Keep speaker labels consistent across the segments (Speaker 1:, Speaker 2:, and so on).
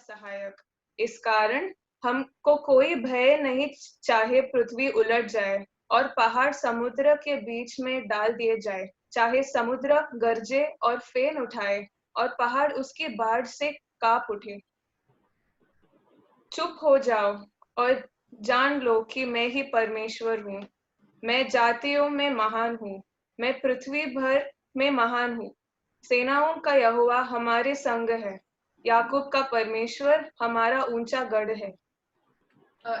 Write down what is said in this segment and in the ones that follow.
Speaker 1: सहायक। इस कारण हमको कोई भय नहीं, चाहे पृथ्वी उलट जाए और पहाड़ समुद्र के बीच में डाल दिए जाए, चाहे समुद्र गरजे और फेन उठाए और पहाड़ उसकी बाढ़ से कांप उठे। चुप हो जाओ और जान लो कि मैं ही परमेश्वर हूँ। मैं जातियों में महान हूँ, मैं पृथ्वी भर में महान हूँ। सेनाओं का यहोवा हमारे संग है, याकूब का परमेश्वर हमारा ऊंचा गढ़ है।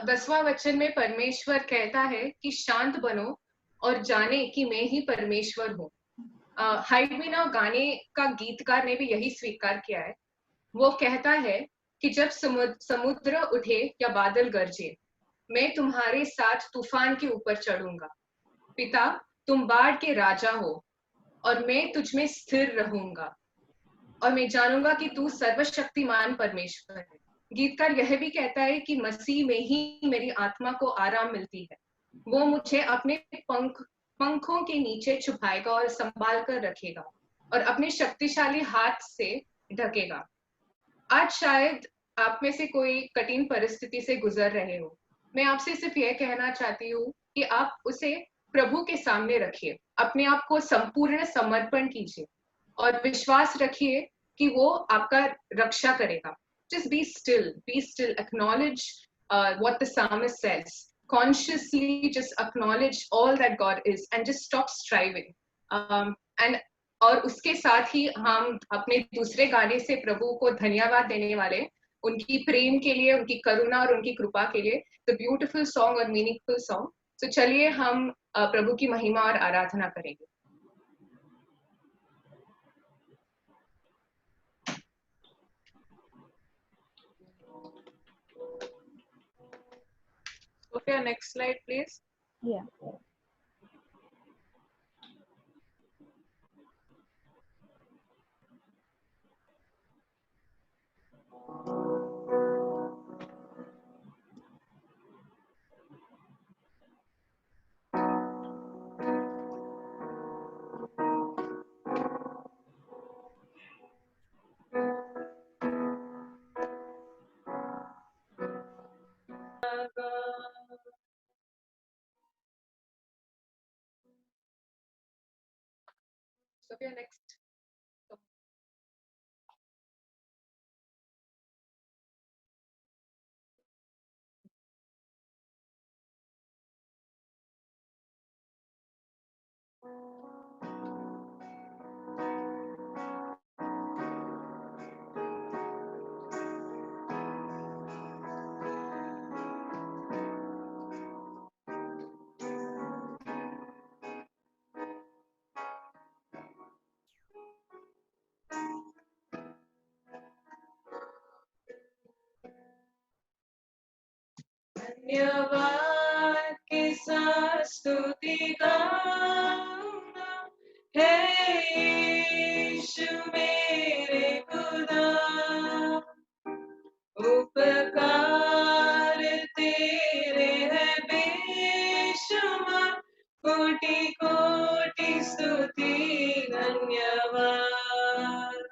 Speaker 2: 10वां वचन में परमेश्वर कहता है कि शांत बनो और जाने कि मैं ही परमेश्वर हूँ। हाइड मी नाउ गाने का गीतकार ने भी यही स्वीकार किया है। वो कहता है कि जब समुद्र उठे या बादल गरजे, मैं तुम्हारे साथ तूफान के ऊपर चढ़ूंगा। पिता, तुम बाढ़ के राजा हो और मैं तुझ में स्थिर रहूंगा और मैं जानूंगा कि तू सर्वशक्तिमान परमेश्वर है। गीतकार यह भी कहता है कि मसीह में ही मेरी आत्मा को आराम मिलती है। वो मुझे अपने पंखों के नीचे छुपाएगा और संभाल कर रखेगा और अपने शक्तिशाली हाथ से ढकेगा। आज शायद आप में से कोई कठिन परिस्थिति से गुजर रहे हो। मैं आपसे सिर्फ यह कहना चाहती हूँ कि आप उसे प्रभु के सामने रखिए, अपने आप को संपूर्ण समर्पण कीजिए और विश्वास रखिए कि वो आपका रक्षा करेगा। Just be still, acknowledge what the psalmist says. Consciously just acknowledge all that God is and just stop striving. And और उसके साथ ही हम अपने दूसरे गाने से प्रभु को धन्यवाद देने वाले, उनकी प्रेम के लिए, उनकी करुणा और उनकी कृपा के लिए। द ब्यूटीफुल सॉन्ग और मीनिंगफुल सॉन्ग। तो चलिए हम प्रभु की महिमा और आराधना करेंगे।
Speaker 1: Sophia, next slide, please.
Speaker 3: Yeah.
Speaker 2: Sophia, next.
Speaker 1: धन्यवाद के साथ स्तुति गाऊंगा, हे यीशु मेरे खुदा। उपकार तेरे हैं बेशुमार, कोटि कोटि स्तुति धन्यवाद।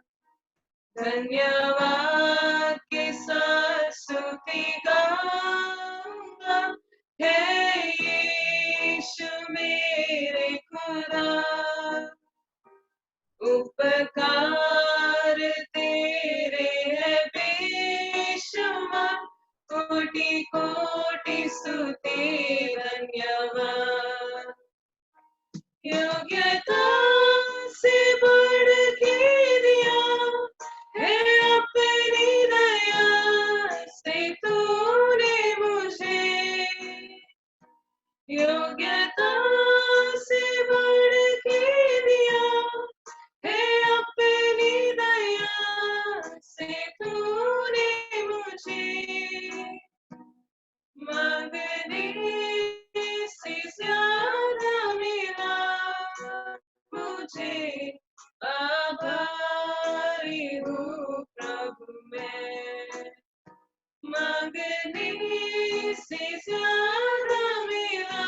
Speaker 1: धन्यवाद के साथ स्तुति गाऊंगा, हे यीशु मेरे खुदा। उपकार तेरे हैं बेशुमार, कोटि कोटि स्तुति धन्यवाद। योग्यता से बढ़ के दिया है अपनी दया से तूने मुझे। योग्यता से बढ़ के दिया है अपनी दया से तूने मुझे। मांगने से ज्यादा मिला मुझे, आभारी हूँ प्रभु मैं। मांगने से ज्यादा मिला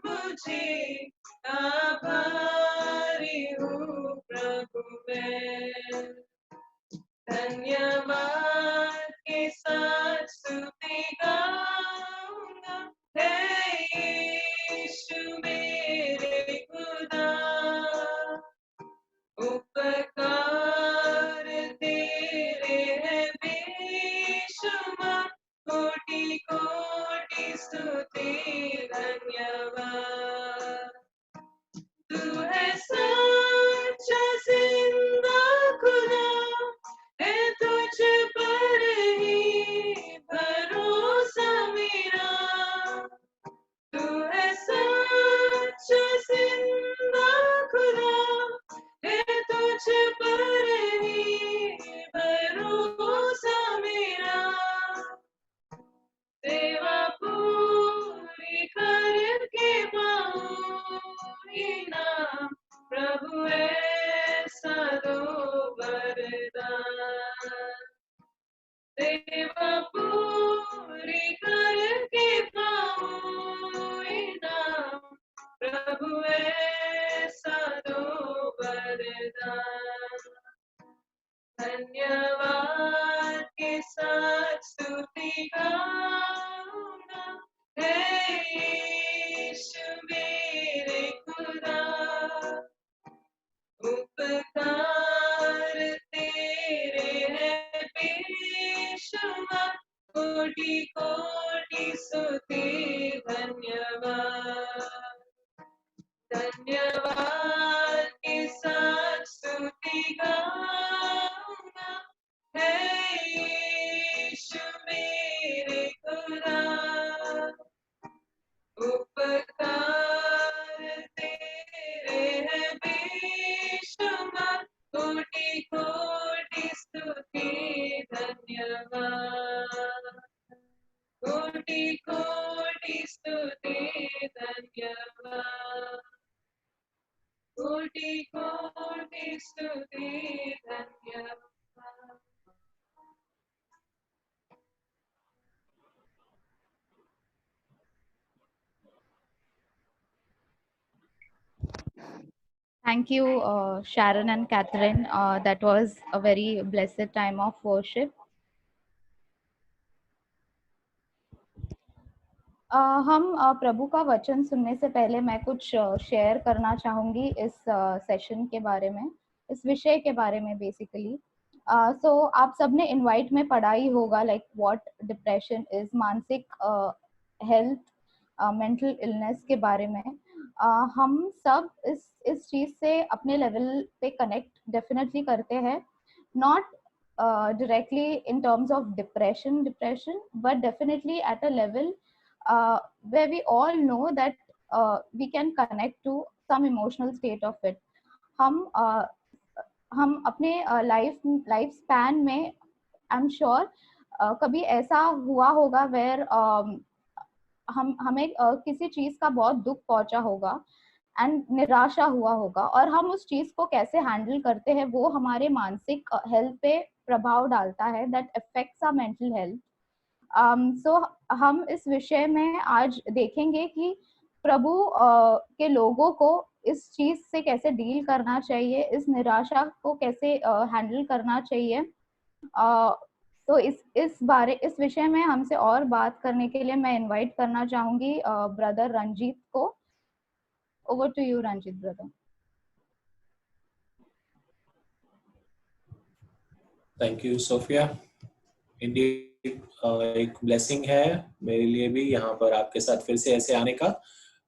Speaker 1: मुझे, आभारी हूँ प्रभु मैं। धन्यवाद पर ही भरोसा मेरा, सेवा पूरी करके पाऊंगी ना, प्रभु ऐसा दो वरदान। सेवा पूरी करके पाऊंगी ना, प्रभु ऐसा दो वरदान। धन्यवाद के साथ स्तुति गाऊंगा, हे यीशु मेरे खुदा, उपकार तेरे हैं बेशुमार, कोटि कोटि स्तुति धन्यवाद। धन्यवाद के साथ स्तुति गाऊंगा, हे यीशु मेरे खुदा, उपकार तेरे हैं बेशुमार, कोटि कोटि स्तुति धन्यवाद, कोटि कोटि स्तुति धन्यवाद, कोटि कोटि स्तुति धन्यवाद।
Speaker 3: Thank you, Sharon and Catherine. That was a very blessed time of worship. हम प्रभु का वचन सुनने से पहले मैं कुछ शेयर करना चाहूँगी इस सेशन के बारे में, इस विषय के बारे में बेसिकली। सो आप सबने इनवाइट में पढ़ा ही होगा लाइक व्हाट डिप्रेशन इज, मानसिक हेल्थ, मेंटल इलनेस के बारे में। हम सब इस चीज़ से अपने लेवल पे कनेक्ट डेफिनेटली करते हैं, not directly in terms of depression, but definitely at a level where we all know that we can connect to some emotional state of it. हम अपने लाइफ स्पैन में आई एम श्योर कभी ऐसा हुआ होगा where हमें किसी चीज का बहुत दुख पहुंचा होगा एंड निराशा हुआ होगा, और हम उस चीज को कैसे हैंडल करते हैं वो हमारे मानसिक हेल्थ पे प्रभाव डालता है, that affects our mental health. So हम इस विषय में आज देखेंगे कि प्रभु के लोगों को इस चीज से कैसे डील करना चाहिए, इस निराशा को कैसे हैंडल करना चाहिए। तो इस विषय में हमसे और बात करने के लिए मैं इनवाइट करना चाहूंगी ब्रदर रंजीत को। Over to you, Ranjit brother.
Speaker 4: Thank you, Sophia. Indeed, एक blessing है मेरे लिए भी यहाँ पर आपके साथ फिर से ऐसे आने का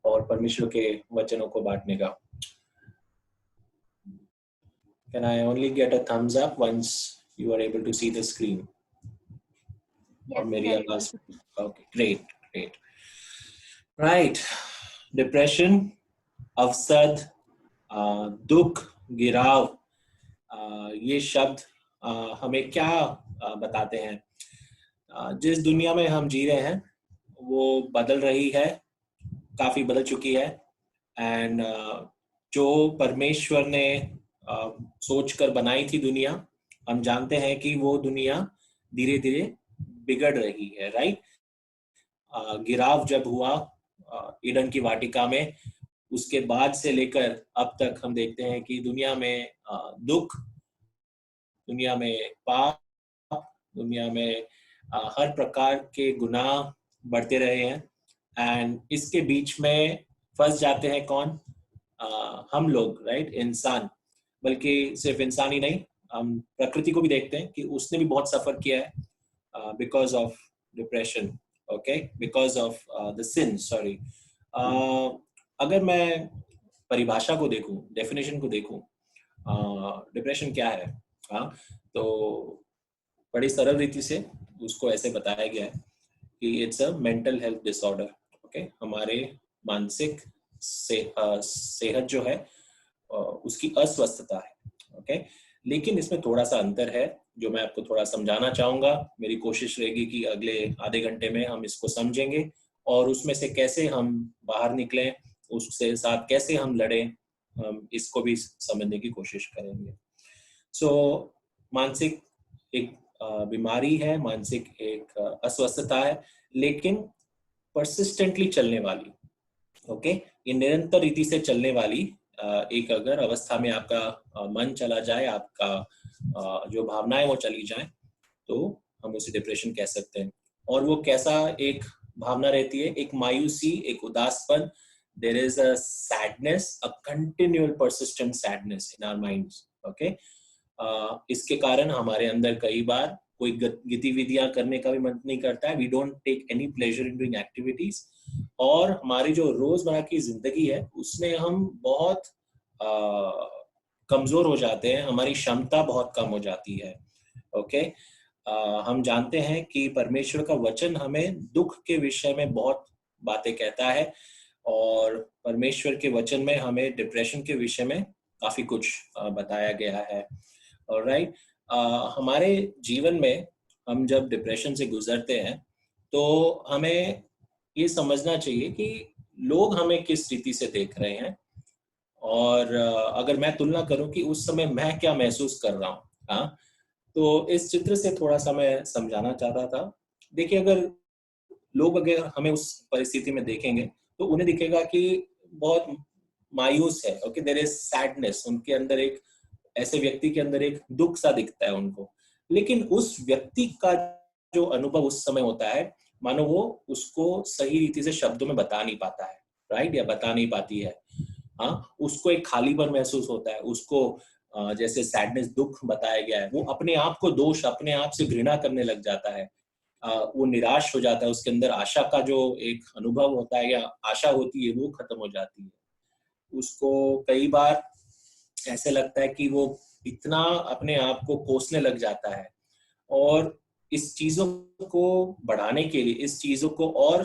Speaker 4: और परमेश्वर के वचनों को बांटने का। Can I only get a thumbs up once you are able to see the screen?
Speaker 3: Yes,
Speaker 4: और मेरी आवाज? Okay, great. Right, depression, अवसाद, दुख, गिराव, ये शब्द हमें क्या बताते हैं? जिस दुनिया में हम जी रहे हैं वो बदल रही है, काफी बदल चुकी है, एंड जो परमेश्वर ने सोचकर बनाई थी दुनिया, हम जानते हैं कि वो दुनिया धीरे धीरे बिगड़ रही है, राइट? गिराव जब हुआ ईडन की वाटिका में, उसके बाद से लेकर अब तक हम देखते हैं कि दुनिया में दुख, दुनिया में पाप, दुनिया में हर प्रकार के गुनाह बढ़ते रहे हैं, एंड इसके बीच में फंस जाते हैं कौन? हम लोग, राइट? इंसान। बल्कि सिर्फ इंसान ही नहीं, हम प्रकृति को भी देखते हैं कि उसने भी बहुत सफर किया है because of depression, okay, because of the sin, sorry. अगर मैं परिभाषा को देखूं, डेफिनेशन को देखूं, डिप्रेशन क्या है, तो बड़ी सरल रीति से उसको ऐसे बताया गया है कि it's a mental health disorder, okay? हमारे मानसिक सेहत जो है उसकी अस्वस्थता है, ओके। लेकिन इसमें थोड़ा सा अंतर है जो मैं आपको थोड़ा समझाना चाहूंगा। मेरी कोशिश रहेगी कि अगले आधे घंटे में हम इसको समझेंगे और उसमें से कैसे हम बाहर निकलें, उससे साथ कैसे हम लड़ें, हम इसको भी समझने की कोशिश करेंगे। सो मानसिक एक बीमारी है, मानसिक एक अस्वस्थता है, लेकिन परसिस्टेंटली चलने वाली, ओके, ये निरंतर रीति से चलने वाली एक अगर अवस्था में आपका मन चला जाए, आपका जो भावनाएं वो चली जाए, तो हम उसे डिप्रेशन कह सकते हैं। और वो कैसा एक भावना रहती है? एक मायूसी, एक उदासपन। There is a sadness, a continual persistent sadness in our minds, okay. इसके कारण हमारे अंदर कई बार कोई गतिविधियां करने का भी मन नहीं करता है। We don't take any pleasure in doing activities, और हमारी जो रोजमर्रा की जिंदगी है उसमें हम बहुत कमजोर हो जाते हैं, हमारी क्षमता बहुत कम हो जाती है, ओके। हम जानते हैं कि परमेश्वर का वचन हमें दुख के विषय में बहुत बातें कहता है, और परमेश्वर के वचन में हमें डिप्रेशन के विषय में काफी कुछ बताया गया है। ऑलराइट, हमारे जीवन में हम जब डिप्रेशन से गुजरते हैं तो हमें ये समझना चाहिए कि लोग हमें किस रीति से देख रहे हैं, और अगर मैं तुलना करूं कि उस समय मैं क्या महसूस कर रहा हूँ, हाँ, तो इस चित्र से थोड़ा सा मैं समझाना चाह रहा था। देखिए, अगर लोग अगर हमें उस परिस्थिति में देखेंगे तो उन्हें दिखेगा कि बहुत मायूस है, ओके, देयर इज सैडनेस, उनके अंदर एक, ऐसे व्यक्ति के अंदर एक दुख सा दिखता है उनको। लेकिन उस व्यक्ति का जो अनुभव उस समय होता है, मानो वो उसको सही रीति से शब्दों में बता नहीं पाता है, राइट, या बता नहीं पाती है। हाँ, उसको एक खालीपन महसूस होता है, उसको जैसे सैडनेस, दुख बताया गया है, वो अपने आप को दोष, अपने आप से घृणा करने लग जाता है, वो निराश हो जाता है, उसके अंदर आशा का जो एक अनुभव होता है या आशा होती है वो खत्म हो जाती है। उसको कई बार ऐसे लगता है कि वो इतना अपने आप को कोसने लग जाता है, और इस चीजों को बढ़ाने के लिए, इस चीजों को और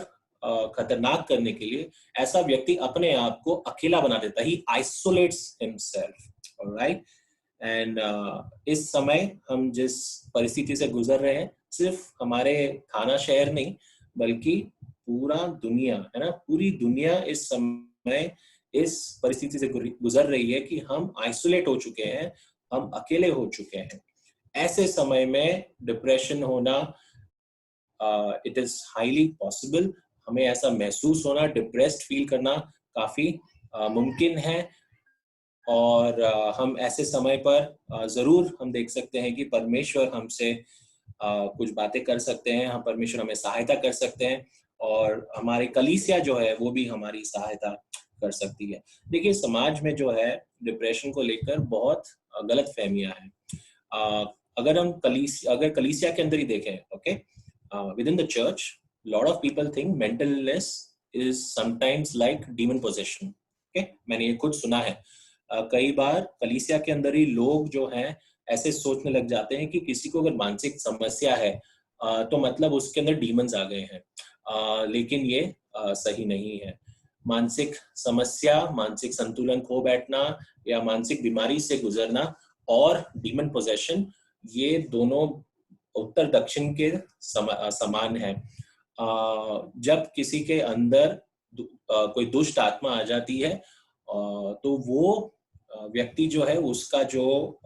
Speaker 4: खतरनाक करने के लिए ऐसा व्यक्ति अपने आप को अकेला बना देता है, ही आइसोलेट्स हिमसेल्फ, ऑलराइट। एंड इस समय हम जिस परिस्थिति से गुजर रहे हैं, सिर्फ हमारे थाना शहर नहीं बल्कि पूरा दुनिया, है ना, पूरी दुनिया इस समय इस परिस्थिति से गुजर रही है कि हम आइसोलेट हो चुके हैं, हम अकेले हो चुके हैं। ऐसे समय में डिप्रेशन होना, इट इज हाईली पॉसिबल, हमें ऐसा महसूस होना, डिप्रेस्ड फील करना काफी मुमकिन है। और हम ऐसे समय पर जरूर हम देख सकते हैं कि परमेश्वर हमसे कुछ बातें कर सकते हैं, हम परमेश्वर हमें सहायता कर सकते हैं, और हमारी कलीसिया जो है वो भी हमारी सहायता कर सकती है। देखिए, समाज में जो है डिप्रेशन को लेकर बहुत गलत फहमियां हैं। अगर कलीसिया के अंदर ही देखें, okay, with in the church, lot of people think mental illness is sometimes like demon possession, okay, मैंने ये खुद सुना है। कई बार कलीसिया के अंदर ही लोग जो हैं ऐसे सोचने लग जाते हैं कि किसी को अगर मानसिक समस्या है तो मतलब उसके अंदर डीमंस आ गए हैं, लेकिन ये सही नहीं है। मानसिक समस्या, मानसिक संतुलन खो बैठना या मानसिक बीमारी से गुजरना और डीमन पोजेशन, ये दोनों उत्तर दक्षिण के समान है। जब किसी के अंदर कोई दुष्ट आत्मा आ जाती है तो वो व्यक्ति जो है, उसका जो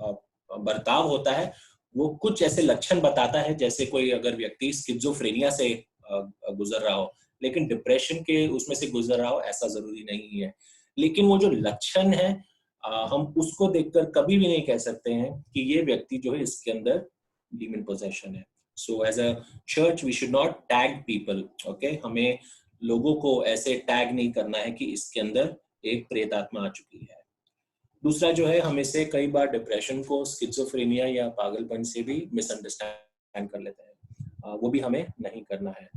Speaker 4: बर्ताव होता है वो कुछ ऐसे लक्षण बताता है जैसे कोई अगर व्यक्ति स्किज़ोफ्रेनिया से गुजर रहा हो, लेकिन डिप्रेशन के उसमें से गुजर रहा हो ऐसा जरूरी नहीं है। लेकिन वो जो लक्षण है, हम उसको देखकर कभी भी नहीं कह सकते हैं कि ये व्यक्ति जो है इसके अंदर डीमन पोजेशन है। So as a church we should not tag people, okay, हमें लोगों को ऐसे टैग नहीं करना है कि इसके अंदर एक प्रेत आत्मा आ चुकी है। दूसरा जो है, हम इसे कई बार डिप्रेशन को स्किज़ोफ्रेनिया या पागलपन से भी मिसअंडरस्टैंड कर लेते हैं, वो भी हमें नहीं करना है।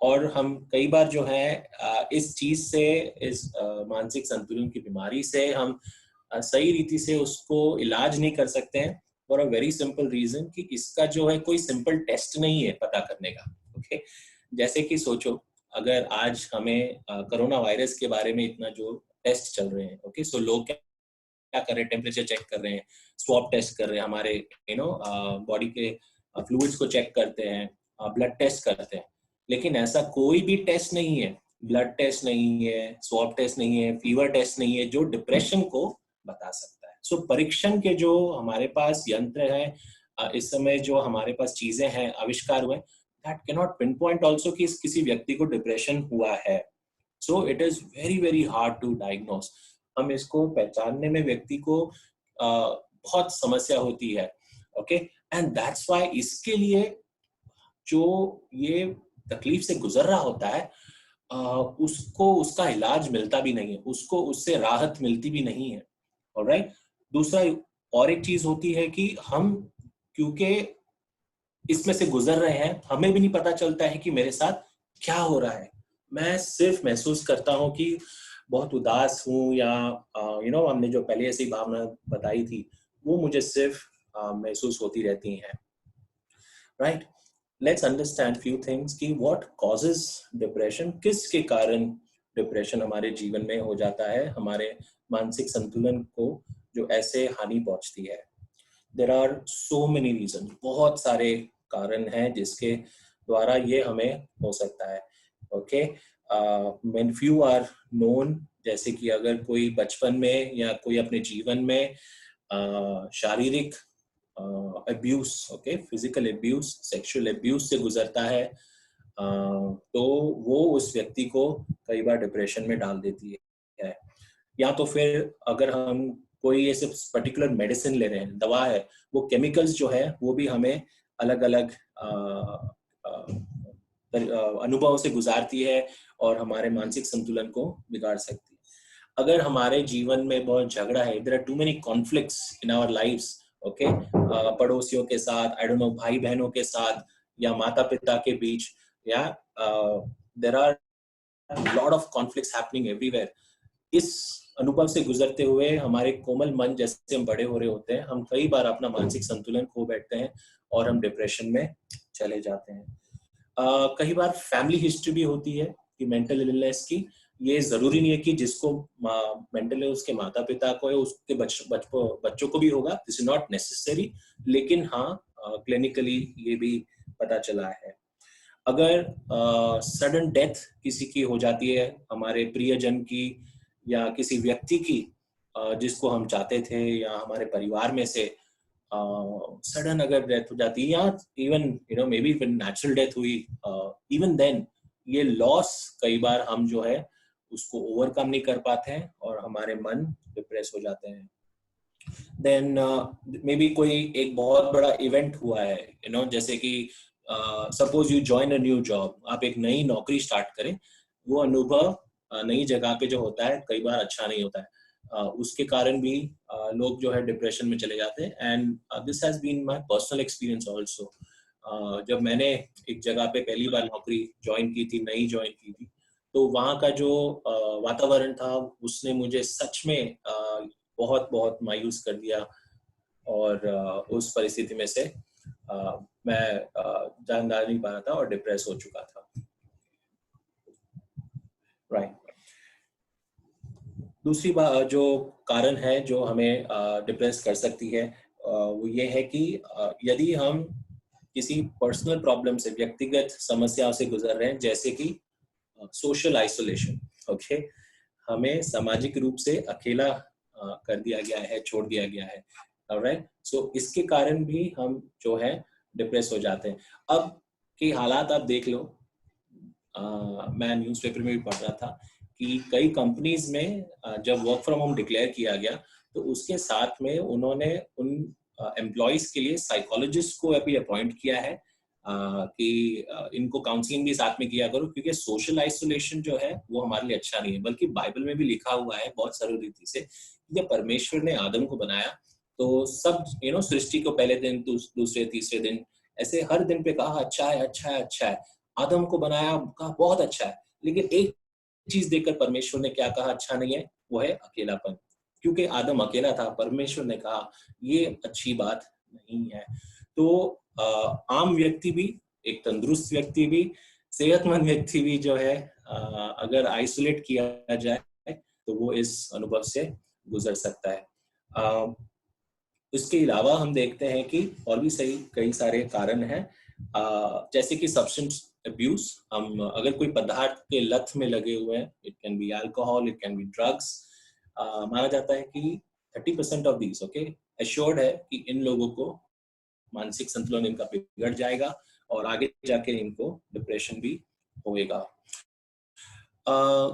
Speaker 4: और हम कई बार जो है इस चीज से, इस मानसिक संतुलन की बीमारी से हम सही रीति से उसको इलाज नहीं कर सकते हैं, for a very simple reason कि इसका जो है कोई सिंपल टेस्ट नहीं है पता करने का, ओके। जैसे कि सोचो, अगर आज हमें कोरोना वायरस के बारे में इतना जो टेस्ट चल रहे हैं, ओके, सो लोग क्या कर रहे हैं, टेम्परेचर चेक कर रहे हैं, स्वैब टेस्ट कर रहे हैं, हमारे बॉडी के फ्लूइड्स को चेक करते हैं, ब्लड टेस्ट करते हैं, लेकिन ऐसा कोई भी टेस्ट नहीं है, ब्लड टेस्ट नहीं है, स्वैब टेस्ट नहीं है, फीवर टेस्ट नहीं है जो डिप्रेशन को बता सकता है। सो परीक्षण के जो हमारे पास यंत्र है, इस समय जो हमारे पास चीजें हैं आविष्कार हुए, that can not pinpoint also कि किसी व्यक्ति को डिप्रेशन हुआ है। So it is very very hard to diagnose. हम इसको पहचानने में व्यक्ति को बहुत समस्या होती है। ओके, एंड दैट्स व्हाई इसके लिए जो ये तकलीफ से गुजर रहा होता है उसको उसका इलाज मिलता भी नहीं है, उसको उससे राहत मिलती भी नहीं है। ऑलराइट, दूसरा और एक चीज होती है कि हम क्योंकि इसमें से गुजर रहे हैं, हमें भी नहीं पता चलता है कि मेरे साथ क्या हो रहा है। मैं सिर्फ महसूस करता हूँ कि बहुत उदास हूँ, या हमने जो पहले ऐसी भावना बताई थी वो मुझे सिर्फ महसूस होती रहती हैं। Right, let's understand few things कि व्हाट कॉजेज डिप्रेशन, किसके कारण डिप्रेशन हमारे जीवन में हो जाता है, हमारे मानसिक संतुलन को जो ऐसे हानि पहुंचती है। There are so many reason, बहुत सारे कारण हैं जिसके द्वारा ये हमें हो सकता है। Okay, main few are known, जैसे कि अगर कोई बचपन में या कोई अपने जीवन में शारीरिक abuse, okay, physical abuse, sexual abuse से गुजरता है, तो वो उस व्यक्ति को कई बार डिप्रेशन में डाल देती है। या तो फिर अगर हम कोई ऐसे पर्टिकुलर मेडिसिन ले रहे हैं, दवा है, वो केमिकल्स जो है वो भी हमें अलग अलग अनुभव से गुजारती है और हमारे मानसिक संतुलन को बिगाड़ सकती है। अगर हमारे जीवन में बहुत झगड़ा है, there are too many conflicts in our lives, okay, पड़ोसियों के साथ, आई डोंट नो, भाई बहनों के साथ, या माता पिता के बीच, या there are lot of conflicts happening everywhere. इस अनुभव से गुजरते हुए हमारे कोमल मन जैसे हम बड़े हो रहे होते हैं, हम कई बार अपना मानसिक संतुलन खो बैठते हैं और हम डिप्रेशन में चले जाते हैं। कई बार फैमिली हिस्ट्री भी होती है कि मेंटल इलनेस की। ये जरूरी नहीं है कि जिसको मेंटल इलनेस के माता पिता को है उसके बच्चों को भी होगा, दिस इज नॉट नेसेसरी, लेकिन हाँ क्लिनिकली ये भी पता चला है। अगर सडन डेथ किसी की हो जाती है, हमारे प्रियजन की या किसी व्यक्ति की जिसको हम चाहते थे, या हमारे परिवार में से सडन अगर डेथ हो जाती है, या even may be natural death हुई, इवन देन ये लॉस कई बार हम जो है उसको ओवरकम नहीं कर पाते हैं और हमारे मन डिप्रेस हो जाते हैं। देन मे बी कोई एक बहुत बड़ा इवेंट हुआ है, जैसे कि suppose you join a new job, आप एक नई नौकरी स्टार्ट करें, वो अनुभव नई जगह पे जो होता है कई बार अच्छा नहीं होता है, उसके कारण भी लोग जो है डिप्रेशन में चले जाते हैं। And this has been my personal experience also. जब मैंने एक जगह पे पहली बार नौकरी ज्वाइन की थी, नई ज्वाइन की थी, तो वहाँ का जो वातावरण था उसने मुझे सच में बहुत बहुत मायूस कर दिया, और उस परिस्थिति में से मैं जान डाल नहीं पा रहा था और डिप्रेस हो चुका था। राइट, दूसरी बात जो कारण है जो हमें डिप्रेस कर सकती है, वो ये है कि यदि हम किसी पर्सनल प्रॉब्लम से, व्यक्तिगत समस्याओं से गुजर रहे हैं, जैसे कि सोशल आइसोलेशन, ओके, हमें सामाजिक रूप से अकेला कर दिया गया है, छोड़ दिया गया है। ऑलराइट, सो इसके कारण भी हम जो है डिप्रेस हो जाते हैं। अब के हालात आप देख लो, मैं न्यूज़पेपर में भी पढ़ रहा था कि कई कंपनीज में जब वर्क फ्रॉम होम डिक्लेयर किया गया, तो उसके साथ में उन्होंने उन एम्प्लॉयज के लिए साइकोलॉजिस्ट को अभी अपॉइंट किया है कि इनको काउंसलिंग भी साथ में किया करो, क्योंकि सोशल आइसोलेशन जो है वो हमारे लिए अच्छा नहीं है। बल्कि बाइबल में भी लिखा हुआ है बहुत सरल रीति से, जब परमेश्वर ने आदम को बनाया तो सब सृष्टि को पहले दिन, दूसरे, तीसरे दिन, ऐसे हर दिन पे कहा अच्छा है, अच्छा है, अच्छा है। आदम को बनाया, कहा बहुत अच्छा है, लेकिन एक चीज देखकर परमेश्वर ने क्या कहा अच्छा नहीं है, वो है अकेलापन। क्योंकि आदम अकेला था, परमेश्वर ने कहा ये अच्छी बात नहीं है। तो आम व्यक्ति भी, एक तंदुरुस्त व्यक्ति भी, सेहतमंद व्यक्ति भी जो है अगर आइसोलेट किया जाए तो वो इस अनुभव से गुजर सकता है। उसके अलावा हम देखते हैं कि और भी सही कई सारे कारण हैं, जैसे कि सब्सटेंस अब्यूज। हम अगर कोई पदार्थ के लत में लगे हुए हैं, it can be alcohol, it can be drugs, माना जाता है कि 30% ऑफ दीज एश्योर्ड है कि इन लोगों को मानसिक संतुलन इनका बिगड़ जाएगा और आगे जाके इनको डिप्रेशन भी होएगा।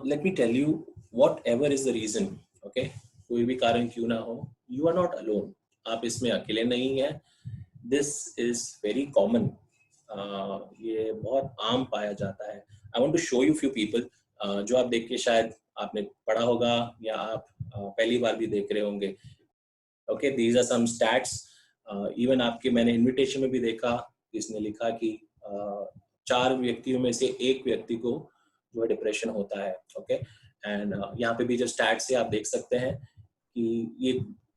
Speaker 4: Let me tell you, whatever is the reason, कोई भी कारण क्यों ना हो, यू आर नॉट अलोन, आप इसमें अकेले नहीं हैं। दिस इज वेरी कॉमन, ये बहुत आम पाया जाता है। I want to show you few people जो आप देख के शायद आपने पढ़ा होगा या आप पहली बार भी देख रहे होंगे। Okay, these are some stats. Even आपके मैंने इनविटेशन में भी देखा, इसने लिखा कि 4 व्यक्तियों में से 1 व्यक्ति को जो है डिप्रेशन होता है। ओके, एंड यहाँ पे भी जो स्टैट्स है आप देख सकते हैं कि ये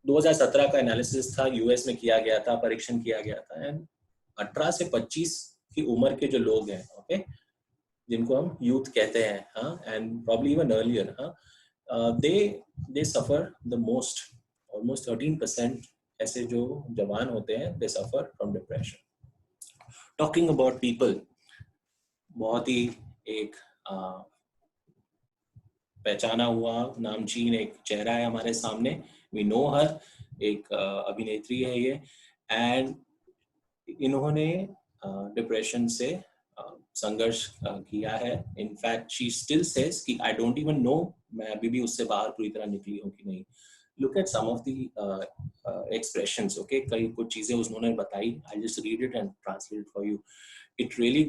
Speaker 4: 2017 का एनालिसिस था, यूएस में किया गया था, परीक्षण किया गया था। एंड 18 से 25 की उम्र के जो लोग हैं, ओके, जिनको हम यूथ कहते हैं, हाँ, एंड प्रॉब्ली इवन अर्लियर, हाँ, they suffer the most, almost 13% ऐसे जो जवान होते हैं, they suffer from depression. Talking about people, बहुत ही एक पहचाना हुआ नामचीन एक चेहरा है हमारे सामने, वी नो हर, एक अभिनेत्री है ये, एंड इन्होंने डिप्रेशन से संघर्ष किया है। इनफैक्ट शी स्टिल सेज कि आई डोंट इवन नो मैं अभी भी उससे बाहर पूरी तरह निकली हूँ कि नहीं। Look at some of the expressions, okay, कई कुछ चीजें उन्होंने बताई, I just read it and translate for you. It really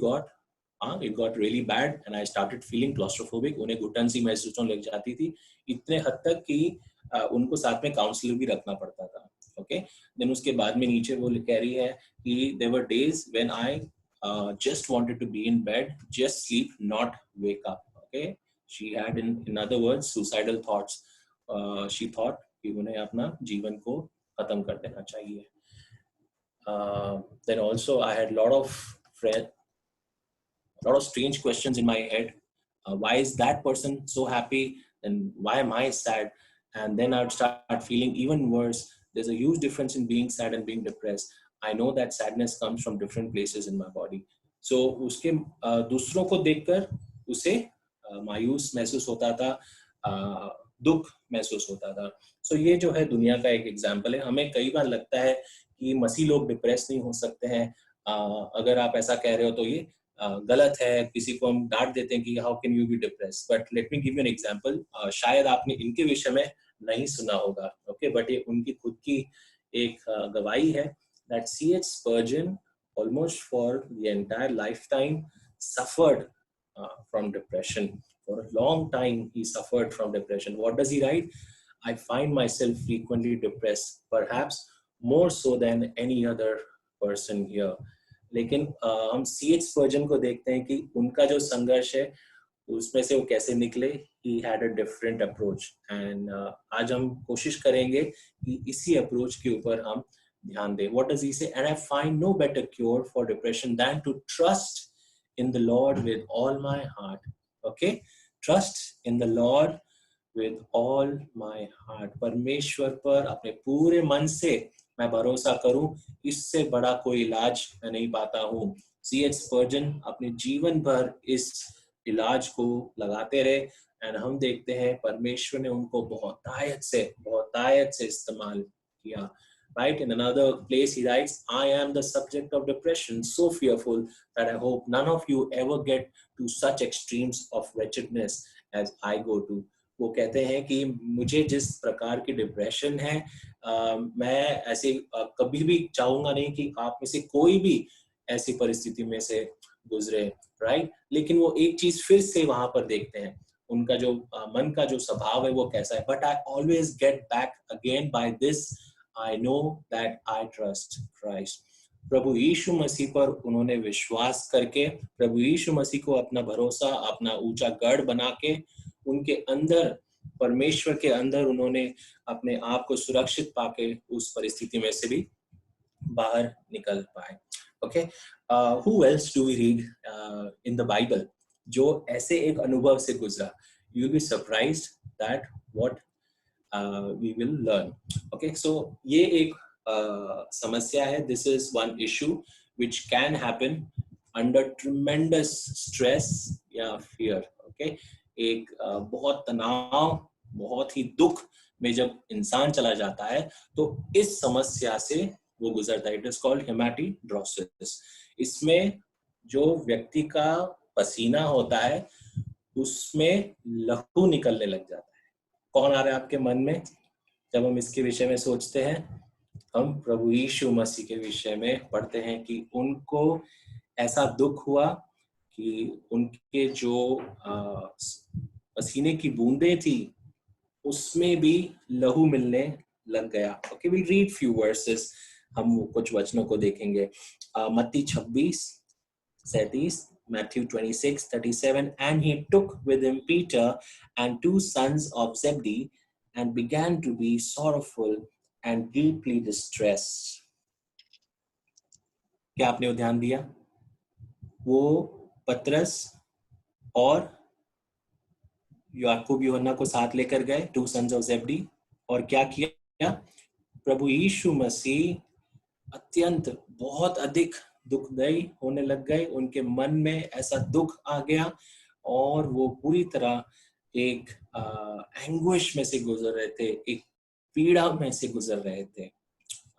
Speaker 4: got really bad and I started feeling claustrophobic। उन्हें घुटन सी महसूस होने लग जाती थी, इतने हद तक कि उनको साथ में काउंसलर भी रखना पड़ता था। ओके, देन उसके बाद में नीचे वो कह रही है कि there were days when I just wanted to be in bed, just sleep, not wake up। Okay, she had in other words suicidal thoughts। she thought कि उन्हें अपना जीवन को खत्म कर देना चाहिए। Then also I had lot of strange questions in my head. Why is that person so happy and why am I sad? And then I'd start feeling even worse. There's a huge difference in being sad and being depressed. I know that sadness comes from different places in my body. So उसके दूसरों को देखकर उसे मायूस महसूस होता था, दुख महसूस होता था। So ये जो है दुनिया का एक एग्जाम्पल है। हमें कई बार लगता है कि मसीह लोग डिप्रेस नहीं हो सकते हैं। अगर आप ऐसा कह रहे हो तो ये गलत है, किसी को हम डांट देते हैं कि how can you B depress. But let me give you an example. शायद आपने इनके विषय में नहीं सुना होगा, ओके, बट ये उनकी खुद की एक गवाही है that C.H. Spurgeon almost for the entire lifetime suffered from depression. For a long time he suffered from depression. What does he write? I find myself frequently depressed, perhaps more so than any other person here. लेकिन हम C.H. Spurgeon को देखते हैं कि उनका जो संघर्ष है उसमें से वो कैसे निकले। He had a different approach and आज हम कोशिश करेंगे कि इसी अप्रोच के ऊपर हम ध्यान दें। What does he say? And I find no better cure for depression than to trust in the Lord with all my heart. Okay, trust in the Lord with all my heart। परमेश्वर पर अपने पूरे मन से मैं भरोसा करूं, इससे बड़ा कोई इलाज मैं नहीं पाता हूं। C.H. Spurgeon अपने जीवन भर इस इलाज को लगाते रहे एंड हम देखते हैं परमेश्वर ने उनको बहुतायत से इस्तेमाल किया। Right, in another place he writes, I am the subject of depression, so fearful that I hope none of you ever get to such extremes of wretchedness as I go to। वो कहते हैं कि मुझे जिस प्रकार की depression है, मैं ऐसे कभी भी चाहूंगा नहीं कि आप में से कोई भी ऐसी परिस्थिति में से गुजरे। राइट, लेकिन वो एक चीज फिर से वहां पर देखते हैं, उनका जो मन का जो स्वभाव है वो कैसा है। But I always get back again by this, I know that I trust Christ. प्रभु यीशु मसीह पर उन्होंने विश्वास करके, प्रभु यीशु मसीह को अपना भरोसा, अपना ऊंचा गढ़ बना के, उनके अंदर, परमेश्वर के अंदर उन्होंने अपने आप को सुरक्षित पाके उस परिस्थिति में से भी बाहर निकल पाए। Okay, who else do we read in the Bible जो ऐसे एक अनुभव से गुजरा? You will be surprised that what we will learn. Okay, so ये एक समस्या है. This is one issue which can happen under tremendous stress या fear. Okay, एक बहुत तनाव, बहुत ही दुख में जब इंसान चला जाता है तो इस समस्या से वो गुजरता है. It is called hematidrosis. इसमें जो व्यक्ति का पसीना होता है उसमें लहू निकलने लग जाता है. कौन आ रहा है आपके मन में जब हम इसके विषय में सोचते हैं? हम प्रभु यीशु मसीह के विषय में पढ़ते हैं कि उनको ऐसा दुख हुआ कि उनके जो पसीने की बूंदें थी उसमें भी लहू मिलने लग गया. Okay, we'll read few verses. हम कुछ वचनों को देखेंगे. मत्ती 26:37, Matthew 26:37, and he took with him Peter and 2 sons of Zebedee and began to be sorrowful and deeply distressed. क्या आपने वो ध्यान दिया? वो पतरस और याकूब यूहन्ना को साथ लेकर गए, 2 sons of Zebedee, और क्या किया? प्रभु यीशु मसीह अत्यंत बहुत अधिक दुखदायी होने लग गए. उनके मन में ऐसा दुख आ गया और वो पूरी तरह एक एंग्विश में से गुजर रहे थे, एक पीड़ा में से गुजर रहे थे.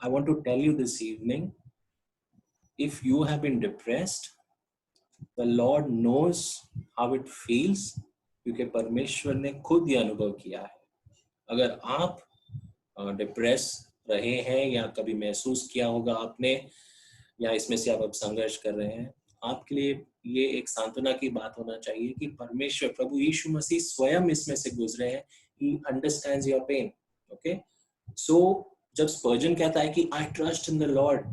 Speaker 4: I want to tell you this evening, if you have been depressed, the Lord knows how it feels, क्योंकि परमेश्वर ने खुद ये अनुभव किया है. अगर आप डिप्रेस रहे हैं या कभी महसूस किया होगा आपने, या इसमें से आप अब संघर्ष कर रहे हैं, आपके लिए ये एक सांत्वना की बात होना चाहिए कि परमेश्वर प्रभु यीशु मसीह स्वयं इसमें से गुजरे हैं. He understands your pain. Okay? So जब स्पर्जन कहता है कि I trust in the Lord,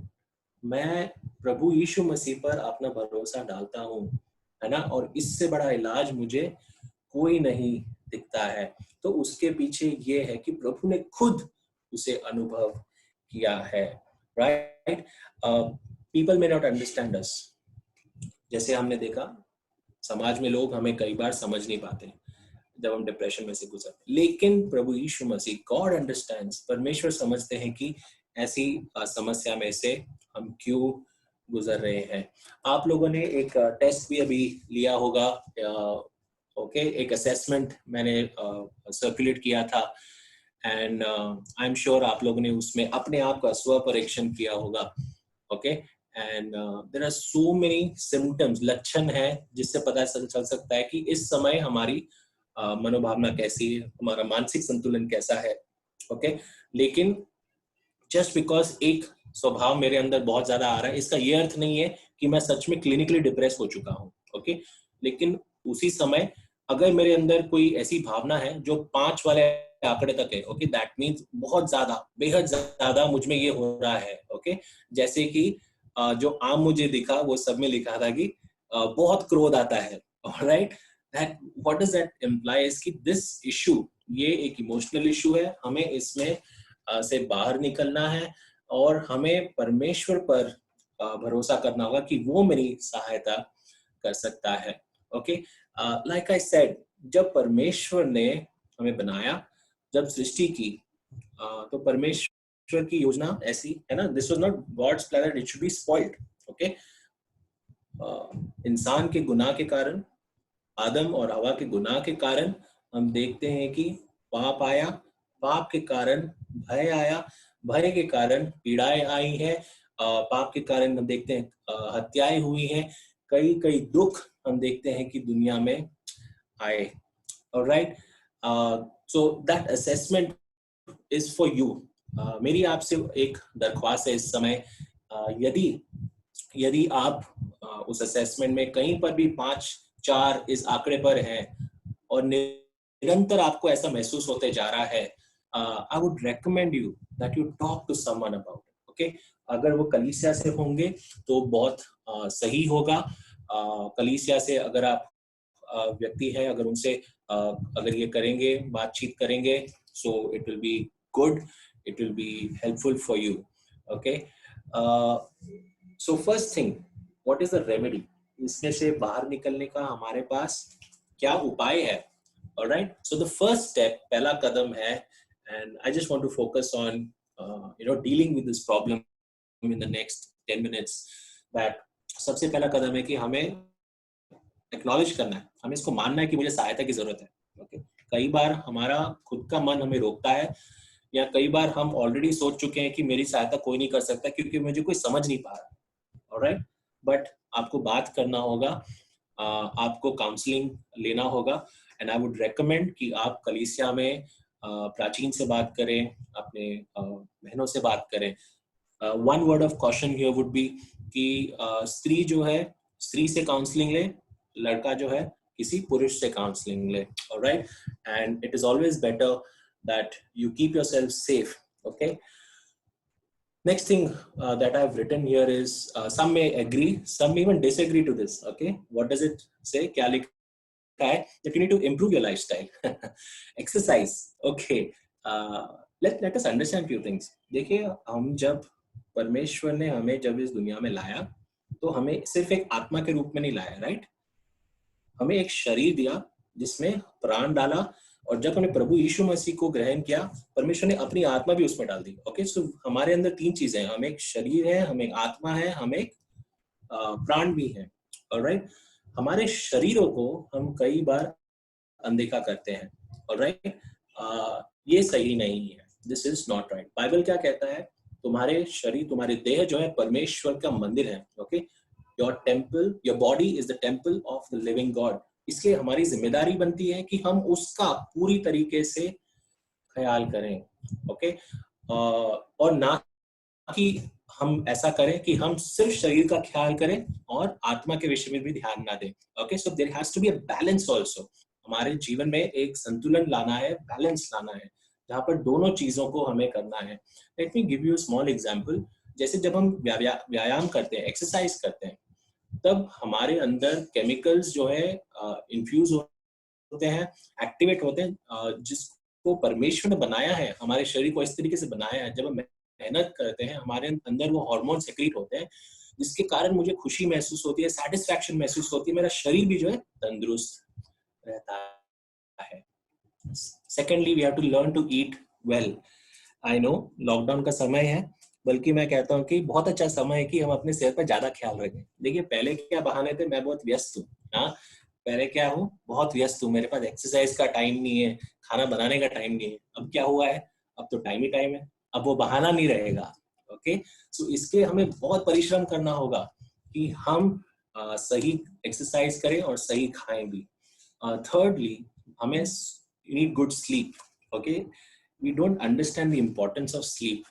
Speaker 4: मैं प्रभु यीशु मसीह पर अपना भरोसा डालता हूँ, है ना, और इससे बड़ा इलाज मुझे कोई नहीं दिखता है, तो उसके पीछे ये है कि प्रभु ने खुद उसे अनुभव किया है. Right? People may not understand अस. जैसे हमने देखा समाज में लोग हमें कई बार समझ नहीं पाते जब हम डिप्रेशन में से गुजरते, लेकिन प्रभु यीशु मसीह, गॉड अंडरस्टैंड्स, परमेश्वर समझते हैं कि ऐसी समस्या में से हम क्यों गुजर रहे हैं. आप लोगों ने एक टेस्ट भी अभी लिया होगा. ओके, एक असेसमेंट मैंने सर्कुलेट किया था एंड आई एम श्योर आप लोगों ने उसमें अपने आप का स्व परीक्षण किया होगा. Okay, and there are so many symptoms, लक्षण है जिससे पता चल सकता है कि इस समय हमारी मनोभावना कैसी है, हमारा मानसिक संतुलन कैसा है. ओके, लेकिन जस्ट बिकॉज एक स्वभाव मेरे अंदर बहुत ज्यादा आ रहा है, इसका ये अर्थ नहीं है कि मैं सच में क्लिनिकली डिप्रेस हो चुका हूँ. ओके, लेकिन उसी समय अगर मेरे अंदर कोई ऐसी भावना है जो 5 वाले आंकड़े तक है, ओके, दैट मीन्स बहुत ज्यादा, बेहद ज्यादा मुझ में ये हो रहा है. ओके, जैसे कि जो आम मुझे दिखा वो सब में लिखा था कि बहुत क्रोध आता है. Alright, that what does that imply is कि दिस इशू, ये एक इमोशनल इशू है, हमें इसमें से बाहर निकलना है और हमें परमेश्वर पर भरोसा करना होगा कि वो मेरी सहायता कर सकता है. ओके, लाइक आई सेड, जब परमेश्वर ने हमें बनाया, जब सृष्टि की, तो परमेश्वर की योजना ऐसी है ना, this was not God's plan that it should be spoiled. Okay, इंसान के गुनाह के कारण, आदम और हवा के गुनाह के कारण हम देखते हैं कि पाप आया, पाप के कारण भय आया, भय के कारण पीड़ाएं आई है, पाप के कारण हम देखते हैं हत्याएं हुई हैं, कई कई दुख हम देखते हैं कि दुनिया में आए. Alright, so that assessment is for you. मेरी आपसे एक दरख्वास्त है इस समय, यदि आप उस असेसमेंट में कहीं पर भी 5-4 इस आंकड़े पर हैं और निरंतर आपको ऐसा महसूस होते जा रहा है, I would recommend you that you talk to someone about it. Okay, अगर वो कलीसिया से होंगे तो बहुत सही होगा. कलीसिया से अगर आप व्यक्ति हैं, अगर उनसे अगर ये करेंगे, बातचीत करेंगे, so it will be good, it will be helpful for you. Okay, so first thing, what is the remedy? इसमें से बाहर निकलने का हमारे पास क्या उपाय है? Alright, so the first step, पहला कदम है, and I just want to focus on dealing with this problem in the next 10 minutes. That सबसे पहला कदम है कि हमें एक्नॉलेज करना है, हमें इसको मानना है कि मुझे सहायता की जरूरत है. ओके, कई बार हमारा खुद का मन हमें रोकता है, या कई बार हम ऑलरेडी सोच चुके हैं कि मेरी सहायता कोई नहीं कर सकता क्योंकि मुझे कोई समझ नहीं पा रहा. ऑलराइट, बट आपको बात करना होगा, आपको काउंसलिंग लेना होगा. एंड आई वुड रेकमेंड कि आप कलीसिया में प्राचीन से बात करें, अपने बहनों से बात करें. One word of caution here would be कि स्त्री जो है स्त्री से काउंसलिंग ले, लड़का जो है किसी पुरुष से काउंसलिंग ले. Alright, and it is always better that you keep yourself safe. Okay, next thing that I've written here is some may agree, some may even disagree to this. Okay, what does it say? क्या लिखा है? That you need to improve your lifestyle. Exercise. Okay, let us understand few things. देखिए, हम जब परमेश्वर ने हमें जब इस दुनिया में लाया तो हमें सिर्फ एक आत्मा के रूप में नहीं लाया, राइट? हमें एक शरीर दिया जिसमें प्राण डाला, और जब हमने प्रभु यीशु मसीह को ग्रहण किया, परमेश्वर ने अपनी आत्मा भी उसमें डाल दी. ओके, सो हमारे अंदर तीन चीजें हैं, हम एक शरीर है, हम एक आत्मा है, हम एक प्राण भी है. ऑलराइट, हमारे शरीरों को हम कई बार अनदेखा करते हैं. ऑलराइट, ये सही नहीं है. This is not right. Bible क्या कहता है? तुम्हारे शरीर, तुम्हारे देह जो है परमेश्वर का मंदिर है. Okay, your temple, your body is the temple of the living God. इसलिए हमारी जिम्मेदारी बनती है कि हम उसका पूरी तरीके से ख्याल करें. ओके, और ना कि हम ऐसा करें कि हम सिर्फ शरीर का ख्याल करें और आत्मा के विषय में भी ध्यान ना दें. Okay, so there has to be a balance also. हमारे जीवन में एक संतुलन लाना है, बैलेंस लाना है, जहां पर दोनों चीजों को हमें करना है. Let me give you a small example. जैसे जब हम व्यायाम करते हैं, एक्सरसाइज करते हैं, तब हमारे अंदर केमिकल्स जो है इन्फ्यूज होते हैं, एक्टिवेट होते हैं, जिसको परमेश्वर ने बनाया है, हमारे शरीर को इस तरीके से बनाया है. जब हम मेहनत करते हैं, हमारे अंदर वो हार्मोन सेक्रेट होते हैं, जिसके कारण मुझे खुशी महसूस होती है, सैटिस्फैक्शन महसूस होती है, मेरा शरीर भी जो है तंदुरुस्त रहता है. Secondly, we have to learn to eat well. I know lockdown का समय है, बल्कि मैं कहता हूँ कि बहुत अच्छा समय है कि हम अपने सेहत पर ज्यादा ख्याल रखें. देखिए, पहले क्या बहाने थे, मैं बहुत व्यस्त हूँ. हाँ, पहले क्या हूँ, बहुत व्यस्त हूँ, मेरे पास एक्सरसाइज का टाइम नहीं है, खाना बनाने का टाइम नहीं है. अब क्या हुआ है, अब तो टाइम ही टाइम है, अब वो बहाना नहीं रहेगा. ओके, सो इसके हमें बहुत परिश्रम करना होगा कि हम सही एक्सरसाइज करें और सही खाएं भी. थर्डली, हमें need good sleep. Okay, we don't understand the importance of sleep.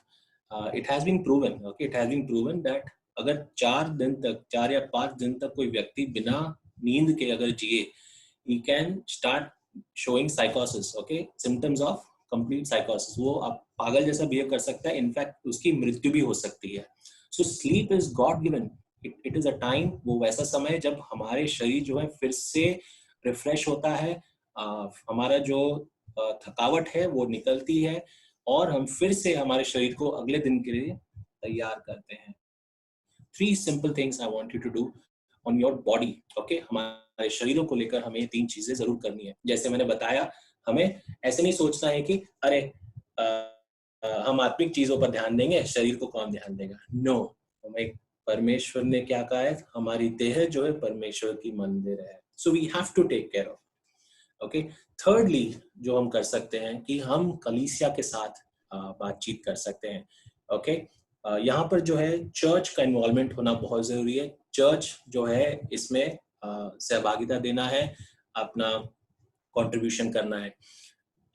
Speaker 4: It has been proven, okay, it has been proven that अगर 4 या 5 दिन तक कोई व्यक्ति बिना नींद के अगर जिए, he can start showing psychosis, okay, symptoms of complete psychosis. वो आप पागल जैसा बिहेव कर सकता है, इनफैक्ट उसकी मृत्यु भी हो सकती है. So sleep is God given. It is a time, वो वैसा समय है जब हमारे शरीर जो है फिर से रिफ्रेश होता है, हमारा जो थकावट है वो निकलती है, और हम फिर से हमारे शरीर को अगले दिन के लिए तैयार करते हैं. 3 simple things I want you to do on your body. Okay, हमारे शरीरों को लेकर हमें 3 चीजें जरूर करनी है. जैसे मैंने बताया, हमें ऐसे नहीं सोचना है कि अरे हम आत्मिक चीजों पर ध्यान देंगे, शरीर को कौन ध्यान देगा. नो, हमें परमेश्वर ने क्या कहा है, हमारी देह जो है परमेश्वर की मंदिर है. So we have to take care of. Okay, thirdly जो हम कर सकते हैं कि हम कलीसिया के साथ बातचीत कर सकते हैं. ओके, यहाँ पर जो है चर्च का इन्वॉल्वमेंट होना बहुत जरूरी है. चर्च जो है इसमें सहभागिता देना है, अपना कंट्रीब्यूशन करना है.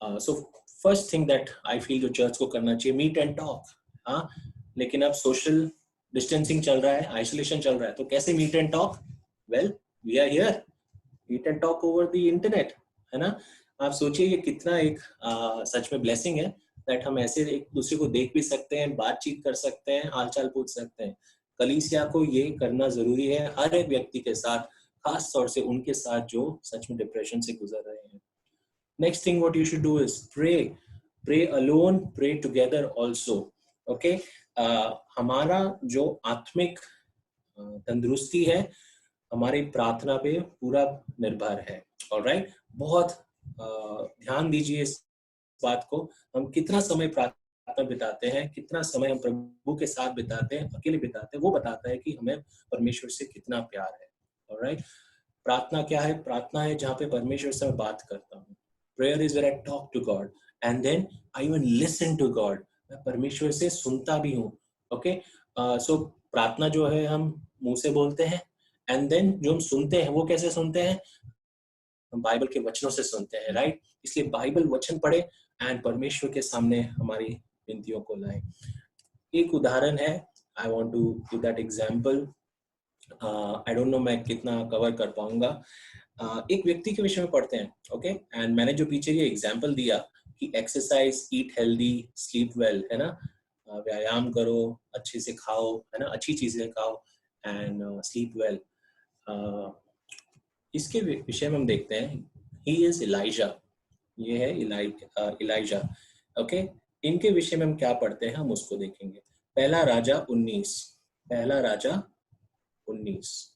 Speaker 4: So first thing that I feel जो चर्च को करना चाहिए, मीट एंड टॉक. हाँ, लेकिन अब सोशल डिस्टेंसिंग चल रहा है, आइसोलेशन चल रहा है, तो कैसे meet and talk? Well, we are here, meet and talk over the internet, है ना. आप सोचिए ये कितना एक सच में ब्लेसिंग है दैट हम ऐसे एक दूसरे को देख भी सकते हैं, बातचीत कर सकते हैं, हालचाल पूछ सकते हैं. कलीसिया को ये करना जरूरी है हर एक व्यक्ति के साथ, खास तौर से उनके साथ जो सच में डिप्रेशन से गुजर रहे हैं. Next thing what you should do is pray alone, pray together also. Okay, हमारा जो आत्मिक तंदुरुस्ती है हमारी प्रार्थना पे पूरा निर्भर है. ऑलराइट, बहुत ध्यान दीजिए इस बात को, हम कितना समय प्रार्थना बिताते हैं, कितना समय हम प्रभु के साथ बिताते हैं, अकेले बिताते हैं, वो बताता है कि हमें परमेश्वर से कितना प्यार है। ऑलराइट, प्रार्थना क्या है? प्रार्थना है जहाँ पे परमेश्वर से मैं बात करता हूँ। Prayer is where I talk to God and then I even listen to God. मैं परमेश्वर से सुनता भी हूँ। ओके, सो प्रार्थना जो है हम मुंह से बोलते हैं, एंड देन जो हम सुनते हैं वो कैसे सुनते हैं? हम बाइबल के वचनों से सुनते हैं, राइट? इसलिए बाइबल वचन पढ़े एंड परमेश्वर के सामने हमारी विनतियों को लाए। एक उदाहरण है, I want to give that example. I don't know मैं कितना कवर कर पाऊंगा। एक व्यक्ति के विषय में पढ़ते हैं, ओके, एंड मैंने जो पीछे ये एग्जांपल दिया कि exercise, eat healthy, sleep well, है ना, व्यायाम करो, अच्छे से खाओ, है ना, अच्छी चीजें खाओ एंड स्लीप वेल। इसके विषय में हम देखते हैं, ही इज इलाइजा, ये है इलाइजा। ओके, इनके विषय में हम क्या पढ़ते हैं हम उसको देखेंगे। पहला राजा 19, पहला राजा 19।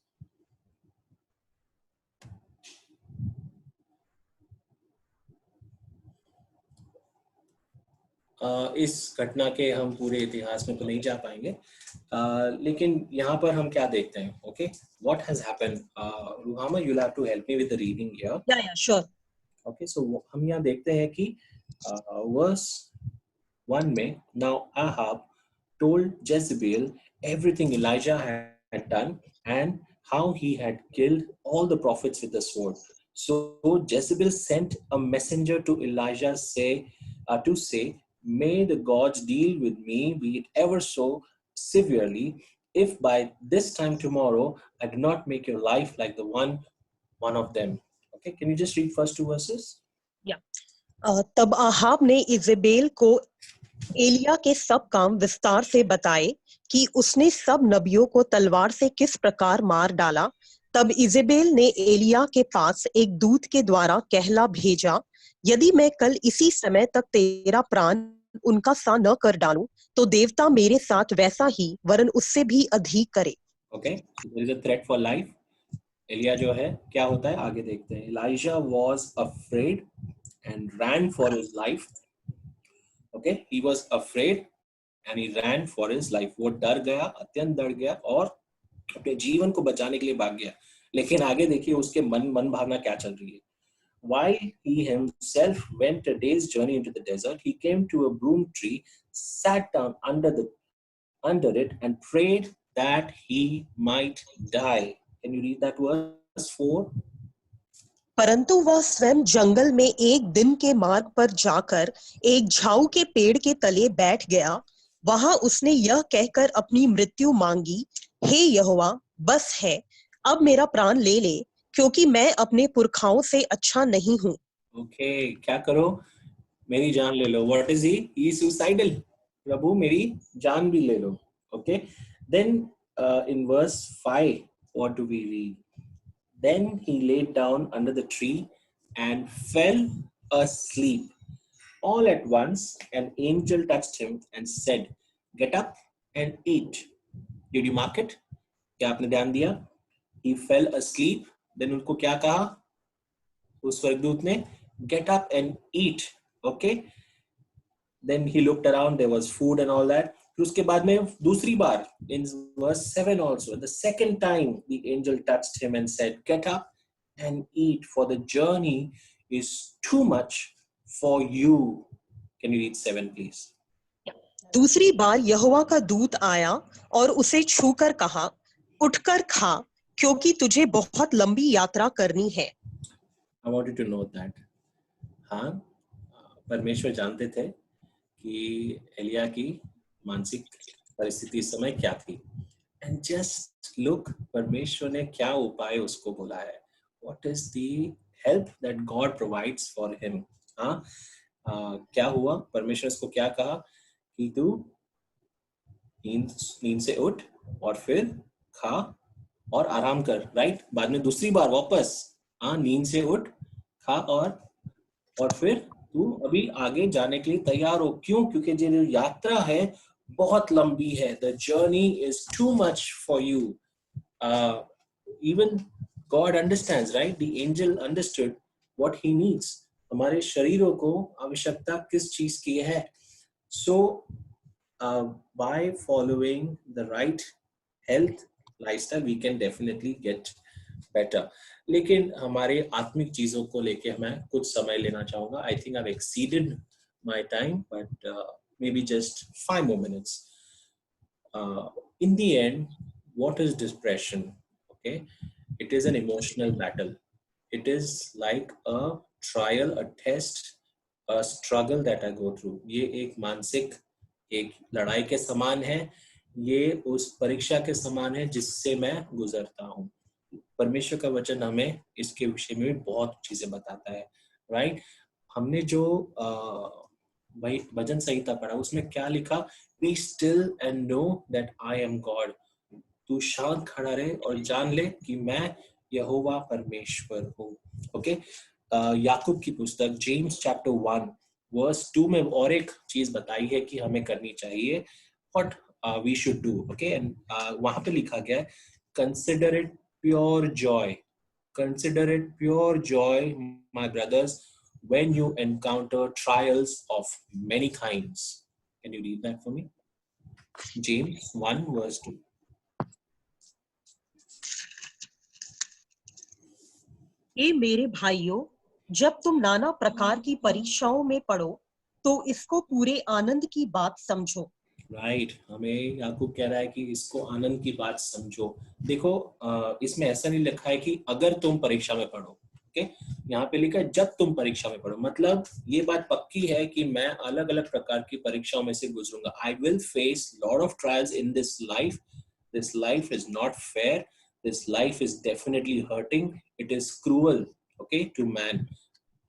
Speaker 4: इस घटना के हम पूरे इतिहास में तो नहीं जा पाएंगे, लेकिन यहाँ पर हम क्या देखते हैं? Okay, what has happened? Ruhama, you will have to help me with the reading here.
Speaker 5: Yeah sure.
Speaker 4: Okay, so हम यहाँ देखते हैं कि वर्स 1 में, now Ahab told Jezebel everything Elijah had done and how he had killed all the prophets with the sword. So Jezebel sent a messenger to Elijah to say, may the gods deal with me, be it ever so severely, if by this time tomorrow I do not make your life like the one of them. Okay, can you just read first 2 verses?
Speaker 5: तब Ahab ने Jezebel को एलिया के सब काम विस्तार से बताए कि उसने सब नबियों को तलवार से किस प्रकार मार डाला। तब इजेबेल ने एलिया के पास एक दूत के द्वारा कहला भेजा, यदि मैं कल इसी समय तक तेरा प्राण उनका सा न कर डालूं, तो देवता मेरे साथ वैसा ही वरन उससे भी अधिक करे।
Speaker 4: Okay, there is a threat for life. Elia जो है, क्या होता है आगे देखते हैं। Elijah was afraid and ran for his life. Okay, he was afraid and he ran for his life. वो डर गया, अत्यंत डर गया और अपने जीवन को बचाने के लिए भाग गया। लेकिन आगे देखिए उसके मन भावना क्या चल रही है। While he himself went a day's journey into the desert, he came to a broom tree, sat down under it and prayed that he might die. Can you read that verse 4?
Speaker 5: परंतु वह स्वयं जंगल में एक दिन के मार्ग पर जाकर एक झाऊ के पेड़ के तले बैठ गया। वहां उसने यह कहकर अपनी मृत्यु मांगी, हे यहोवा, बस है, अब मेरा प्राण ले ले, क्योंकि मैं अपने पुरखाओं से अच्छा नहीं हूँ।
Speaker 4: ओके, क्या करो? मेरी जान ले लो। What is he? He is suicidal. प्रभु मेरी जान भी ले लो। Okay, then in verse 5, what do we read? Then he laid down under the tree and fell asleep. All at once, an angel touched him and said, get up and eat. Did you mark it? क्या आपने ध्यान दिया? He fell asleep. Then उनको क्या कहा उस स्वर्गदूत ने? Get up and eat. Okay. Then he looked around. There was food and all that. फिर उसके बाद में दूसरी बार, in verse 7 also, the second time the angel touched him and said, get up and eat, for the journey is too much for you. Can you read 7 please?
Speaker 5: दूसरी बार यहोवा का दूत आया और उसे छूकर कहा, उठकर खा, क्योंकि तुझे बहुत लंबी यात्रा करनी है।
Speaker 4: I want you to know that. हाँ, परमेश्वर जानते थे कि एलिया की मानसिक परिस्थिति इस समय क्या थी। And just look, परमेश्वर ने क्या उपाय उसको बोला है। What is the help that God provides for him? हाँ, क्या हुआ? परमेश्वर उसको क्या कहा कि तू नींद से उठ और फिर खा और आराम कर, राइट? बाद में दूसरी बार वापस, हाँ, नींद से उठ, खा और फिर तू अभी आगे जाने के लिए तैयार हो। क्यों? क्योंकि जो यात्रा है बहुत लंबी है। The journey is too much for you. Even God understands, right? The angel understood what he needs. हमारे शरीरों को आवश्यकता किस चीज की है. So by following the right health lifestyle we can definitely get better. लेकिन हमारे आत्मिक चीजों को लेके मैं कुछ समय लेना चाहूंगा. I think I've exceeded my time, but maybe just 5 more minutes. In the end, what is depression? Okay, it is an emotional battle. It is like a trial, a test, a struggle that I go through. ये एक मानसिक एक लड़ाई के समान है. ये उस परीक्षा के समान है जिससे मैं गुजरता हूँ. परमेश्वर का वचन हमें इसके विषय में भी बहुत चीजें बताता है. राइट, हमने जो भाई भजन संहिता पढ़ा उसमें क्या लिखा? Be still and know that I am God. तू शांत खड़ा रहे और जान ले कि मैं यहोवा परमेश्वर हूँ. ओके, याकूब की पुस्तक जेम्स चैप्टर 1 वर्स 2 में और एक चीज बताई है कि हमें करनी चाहिए. What we should do. Okay, and वहां पे लिखा गया है consider it pure joy. Consider it pure joy my brothers when you encounter trials of many kinds. Can you read that for me? James 1 verse 2.
Speaker 5: हे मेरे भाइयों, जब तुम नाना प्रकार की परीक्षाओं में पड़ो तो इसको पूरे आनंद की बात समझो.
Speaker 4: राइट, हमें याकूब कह रहा है कि इसको आनंद की बात समझो. देखो, इसमें ऐसा नहीं लिखा है कि अगर तुम परीक्षा में पढ़ो. ओके, यहाँ पे लिखा है जब तुम परीक्षा में पढ़ो. मतलब ये बात पक्की है कि मैं अलग अलग प्रकार की परीक्षाओं में से गुजरूंगा. I will face lot of trials in this life. This life is not fair. This life is definitely hurting. It is cruel, okay, to man.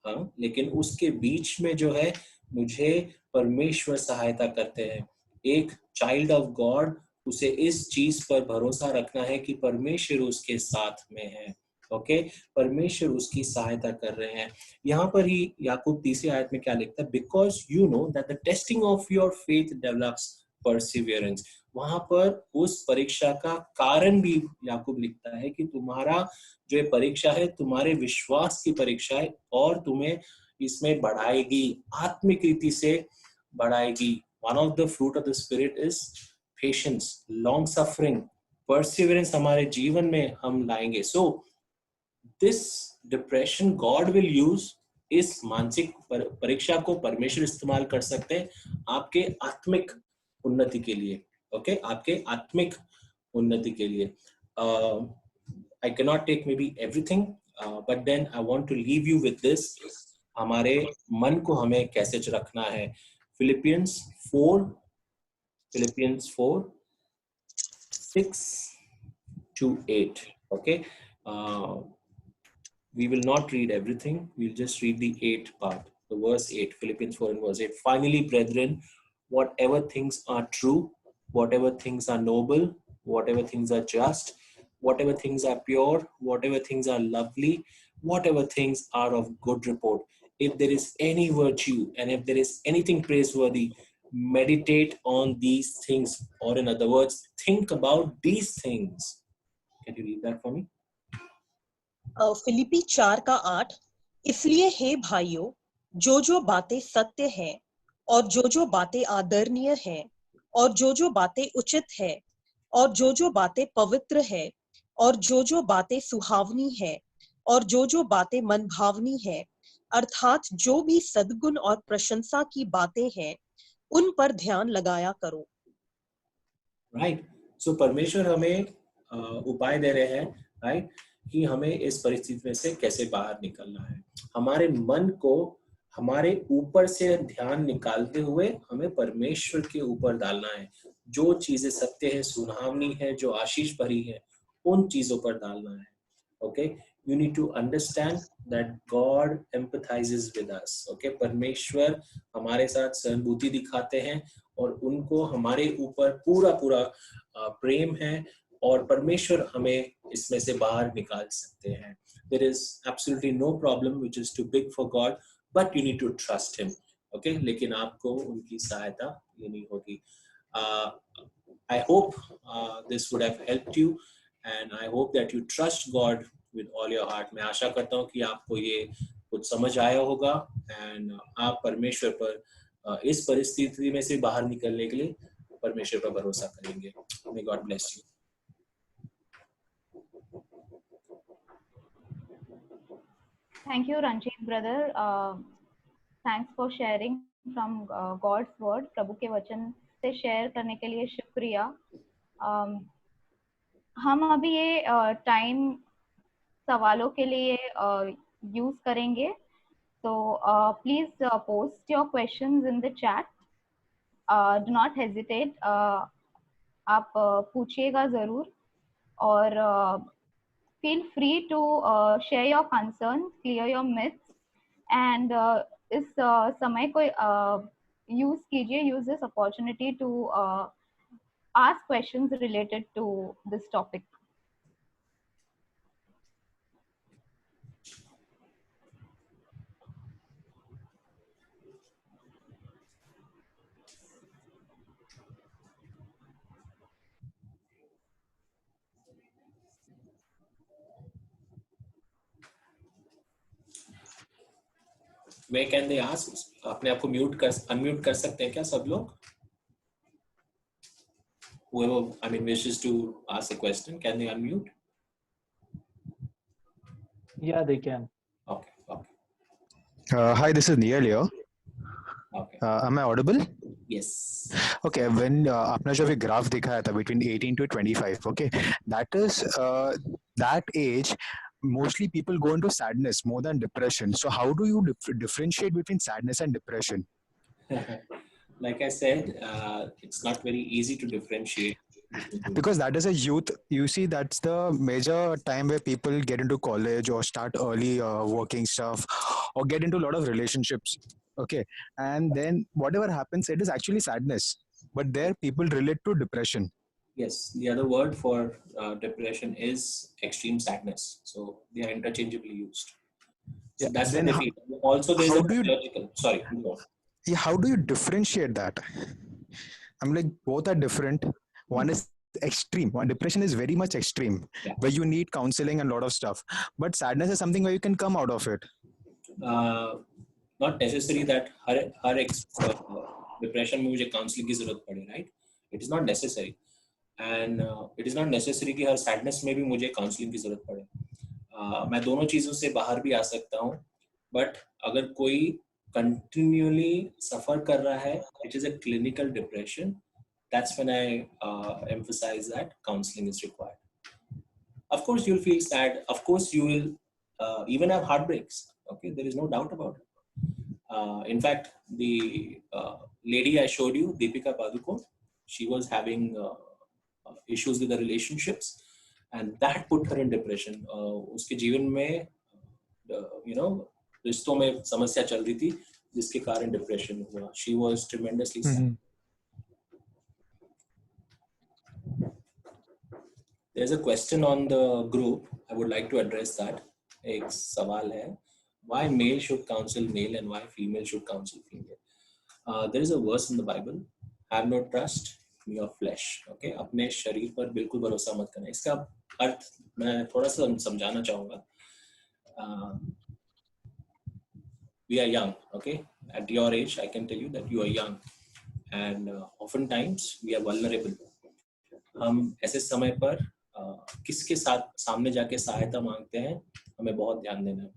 Speaker 4: हाँ, लेकिन उसके बीच में जो है मुझे परमेश्वर सहायता करते हैं. एक चाइल्ड ऑफ गॉड उसे इस चीज पर भरोसा रखना है कि परमेश्वर उसके साथ में है. ओके, परमेश्वर उसकी सहायता कर रहे हैं. यहाँ पर ही याकूब तीसरी आयत में क्या लिखता है? Because you know that the testing of your faith develops Perseverance. वहां पर उस परीक्षा का कारण भी याकूब लिखता है कि तुम्हारा जो ये परीक्षा है तुम्हारे विश्वास की परीक्षा है और तुम्हें इसमें बढ़ाएगी, आत्मिक रीति से बढ़ाएगी. One of the fruit of the spirit is patience, long suffering, Perseverance हमारे जीवन में हम लाएंगे. So this depression God will use. इस मानसिक परीक्षा को परमेश्वर इस्तेमाल कर सकते हैं आपके आत्मिक उन्नति के लिए. ओके, आपके आत्मिक उन्नति के लिए. I cannot take maybe everything, but then I want to leave you with this. हमारे मन को हमें कैसे रखना है. Philippians 4 6 to 8. Okay, we will not read everything. We'll just read the 8 part, the verse 8. Philippians 4 and verse 8. Finally, brethren, whatever things are true, whatever things are noble, whatever things are just, whatever things are pure, whatever things are lovely, whatever things are of good report, if there is any virtue and if there is anything praiseworthy, meditate on these things, or in other words, think about these things. Can you read that for me?
Speaker 5: Philippi 4 का 8. इसलिए हे भाइयों, जो बातें सत्य हैं और जो बातें आदरणीय हैं और जो बातें उचित है और जो बातें पवित्र है और जो बातें सुहावनी है और जो बातें मनभावनी है, अर्थात जो भी सद्गुण और प्रशंसा की बातें हैं, उन पर ध्यान लगाया करो.
Speaker 4: राइट, सो परमेश्वर हमें उपाय दे रहे हैं, राइट, कि हमें इस परिस्थिति में से कैसे बाहर निकलना है. हमारे मन को हमारे ऊपर से ध्यान निकालते हुए हमें परमेश्वर के ऊपर डालना है. जो चीजें सत्य है, सुहावनी है, जो आशीष भरी है, उन चीजों पर डालना है. Okay, you need to understand that God empathises with us. Okay, परमेश्वर हमारे साथ सहानुभूति दिखाते हैं और उनको हमारे ऊपर पूरा प्रेम है और परमेश्वर हमें इसमें से बाहर निकाल सकते हैं. There is absolutely no problem which is too big for God, but you need to trust Him. Okay, लेकिन आपको उनकी सहायता लेनी होगी. I hope this would have helped you, and I hope that you trust God with all your heart. मैं आशा करता हूँ कि आपको ये कुछ समझ आया होगा एंड आप परमेश्वर पर इस परिस्थिति में से बाहर निकलने के लिए परमेश्वर पर भरोसा करेंगे. May God bless you.
Speaker 3: Thank you, Ranjit brother. Thanks for sharing from God's word. प्रभु के वचन से शेयर करने के लिए शुक्रिया. हम अभी ये टाइम सवालों के लिए यूज करेंगे. So please post your questions in the chat. Do not hesitate. आप पूछिएगा जरूर और feel free to share your concerns, clear your myths, and इस समय को use कीजिए, use this opportunity to ask questions related to this topic.
Speaker 4: Where can they ask? अपने आप को unmute कर सकते हैं क्या सब लोग? Whoever, I mean, wishes to ask a question, can they unmute?
Speaker 6: Yeah, they can.
Speaker 4: Okay.
Speaker 7: Hi, this is Neil here.
Speaker 4: Okay.
Speaker 7: Am I audible?
Speaker 4: Yes.
Speaker 7: Okay, when आपने जो अभी ग्राफ दिखाया था between 18 to 25, okay, that is that age mostly people go into sadness more than depression. So how do you differentiate between sadness and depression?
Speaker 4: Like I said, it's not very easy to differentiate.
Speaker 7: Because that is a youth, you see, that's the major time where people get into college or start early working stuff or get into a lot of relationships. Okay, and then whatever happens, it is actually sadness. But there people relate to depression.
Speaker 4: Yes, the other word for depression is extreme sadness. So they are interchangeably used. So
Speaker 7: Yeah,
Speaker 4: that's what
Speaker 7: then
Speaker 4: they feel. Also, there's
Speaker 7: how
Speaker 4: a
Speaker 7: do you-
Speaker 4: biological. Sorry. Go on.
Speaker 7: yeah, how do you differentiate that? I'm like, both are different. One is extreme. One, depression is very much extreme,
Speaker 4: Yeah.
Speaker 7: where you need counseling and a lot of stuff. But sadness is something where you can come out of it.
Speaker 4: Not necessary that her depression में मुझे counseling की जरूरत पड़े, right? It is not necessary, and it is not necessary कि हर sadness में भी मुझे counseling की जरूरत पड़े. मैं दोनों चीजों से बाहर भी आ सकता हूँ, but अगर कोई continually suffer कर रहा है, which is a clinical depression, that's when I emphasize that counseling is required. Of course, you'll feel sad. Of course, you will even have heartbreaks. Okay, there is no doubt about it. In fact, the lady I showed you, Deepika Padukone, she was having issues with the relationships, and that put her in depression. उसके जीवन में, रिश्तों में समस्या चल रही थी, जिसके कारण depression हुआ. She was tremendously sad. There's a question on the group. I would like to address that. एक सवाल है. Why male should counsel male and why female should counsel female? There is a verse in the Bible. Have no trust in your flesh. Okay? अपने शरीर पर बिल्कुल भरोसा मत करना. इसका अर्थ मैं थोड़ा सा समझाना चाहूँगा. We are young. Okay? At your age, I can tell you that you are young, and oftentimes we are vulnerable. हम ऐसे समय पर किसके साथ सामने जाके सहायता मांगते हैं, हमें बहुत ध्यान देना है.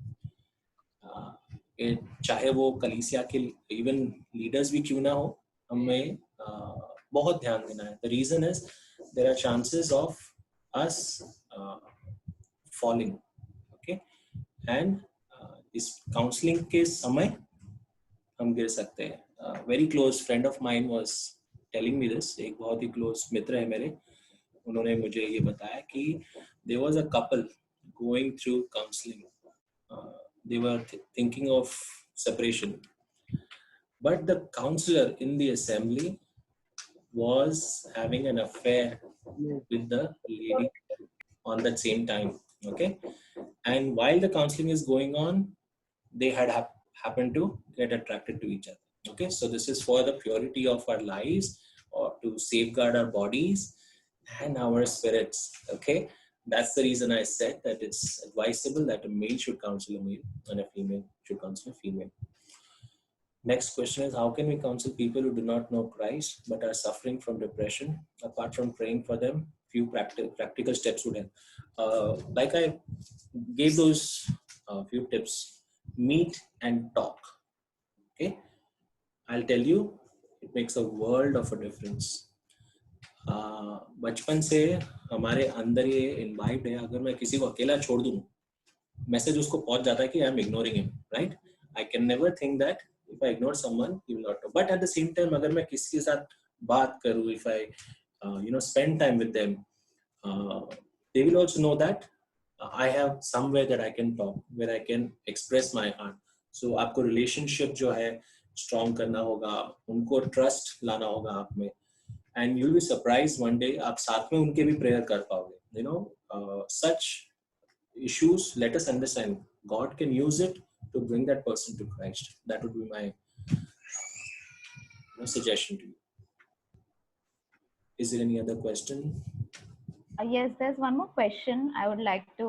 Speaker 4: चाहे वो कलीसिया के इवन लीडर्स भी क्यों ना हो, हमें बहुत ध्यान देना है. The reason is there are chances of us falling, okay, and इस काउंसलिंग के समय हम गिर सकते हैं. Very close friend of mine was telling me this. एक बहुत ही close मित्र है मेरे, उन्होंने मुझे ये बताया कि there was a couple going through counseling. They were thinking of separation, but the counselor in the assembly was having an affair with the lady on that same time. Okay, and while the counseling is going on, they had happened to get attracted to each other. Okay, so this is for the purity of our lives, or to safeguard our bodies and our spirits. Okay, that's the reason I said that it's advisable that a male should counsel a male and a female should counsel a female. Next question is, how can we counsel people who do not know Christ but are suffering from depression? Apart from praying for them, few practical steps would help. Like I gave those few tips, meet and talk. Okay, I'll tell you, it makes a world of a difference. बचपन से हमारे अंदर ये invite है, अगर मैं किसी को अकेला छोड़ दूं, मैसेज उसको पहुंच जाता है कि I am ignoring him, right? I can never think that if I ignore someone he will not know, but at the same time अगर मैं किसी के साथ बात करूं, if I spend time with them, they will also know that I have somewhere that I can talk, where I can express my heart. So आपको relationship जो है strong करना होगा, उनको trust लाना होगा आप में, and you'll be surprised one day आप साथ में उनके भी prayer कर पाओगे. Such issues, let us understand God can use it to bring that person to Christ. That would be my suggestion to you. Is there any other question?
Speaker 3: Yes, there's one more question I would like to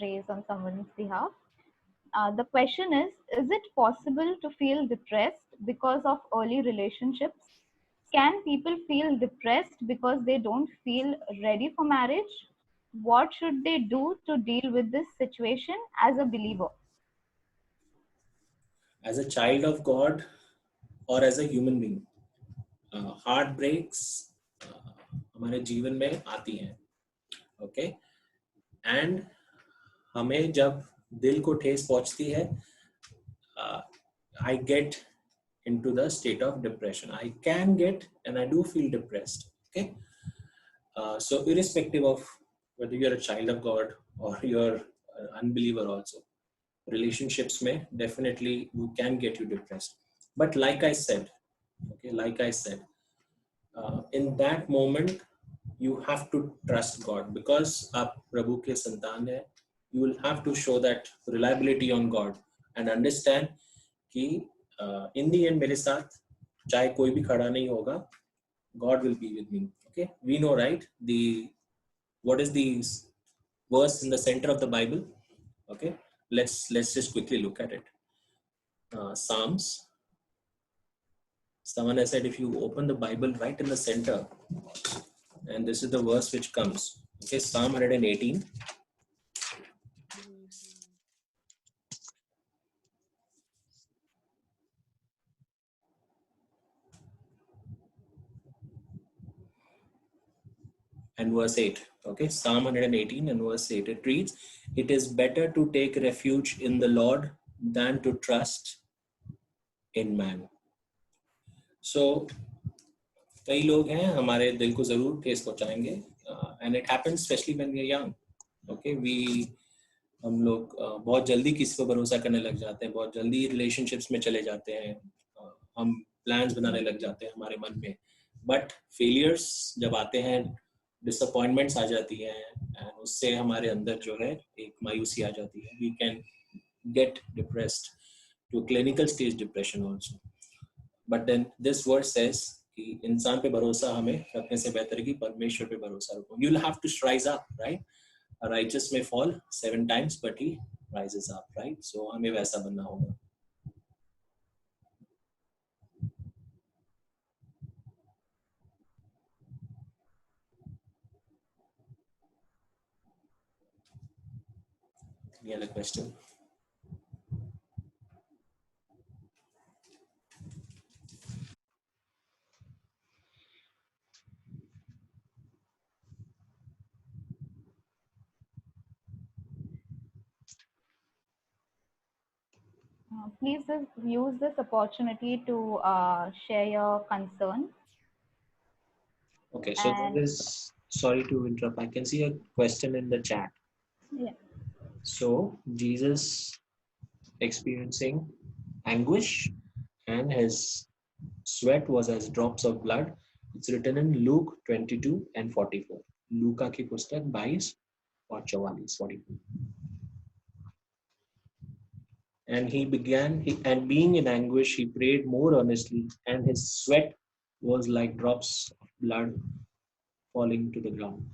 Speaker 3: raise on someone's behalf. The question is it possible to feel depressed because of early relationships? Can people feel depressed because they don't feel ready for marriage? What should they do to deal with this situation as a believer?
Speaker 4: As a child of God or as a human being, heartbreaks हमारे जीवन में आती हैं, okay? And हमें जब दिल को ठेस पहुंचती है, I get into the state of depression. I can get and I do feel depressed, okay? So irrespective of whether you're a child of God or you're an unbeliever also, relationships may definitely can get you depressed. But like I said, in that moment you have to trust God, because आप प्रभु के संतान हैं. You will have to show that reliability on God and understand कि in the end मेरे साथ चाहे कोई भी खड़ा नहीं होगा, God will be with me. Okay, we know, right? What is the verse in the center of the Bible? Okay, let's just quickly look at it. Psalms. Someone has said, if you open the Bible right in the center, and this is the verse which comes. Okay, Psalm 118. And verse 8. Okay, Psalm 118 and verse 8. It reads, it is better to take refuge in the Lord than to trust in man. So, कई लोग हैं हमारे दिल को जरूर ठेस पहुंचाएंगे, and it happens especially when we are young. Okay, हम लोग बहुत जल्दी किसी पर भरोसा करने लग जाते हैं, बहुत जल्दी रिलेशनशिप्स में चले जाते हैं, हम प्लान्स बनाने लग जाते हैं हमारे मन में. बट फेलियर्स जब आते हैं, डिसअपॉइंटमेंट्स आ जाती हैं, and उससे हमारे अंदर जो है एक मायूसी आ जाती है. We can get depressed to clinical stage depression also. But then this verse says कि इंसान पे भरोसा हमें रखने से बेहतर है कि परमेश्वर पे भरोसा रखो. You'll have to rise up, right? A righteous may fall 7 times, but he rises up, right? So हमें वैसा बनना होगा. Any other question?
Speaker 3: Please use this opportunity to share your concern.
Speaker 4: Okay, so there is, sorry to interrupt, I can see a question in the chat.
Speaker 3: Yeah.
Speaker 4: So Jesus experiencing anguish and his sweat was as drops of blood. It's written in Luke 22 and 44. लूका की पुस्तक 22 और 44. And he began, and being in anguish, he prayed more earnestly, and his sweat was like drops of blood falling to the ground.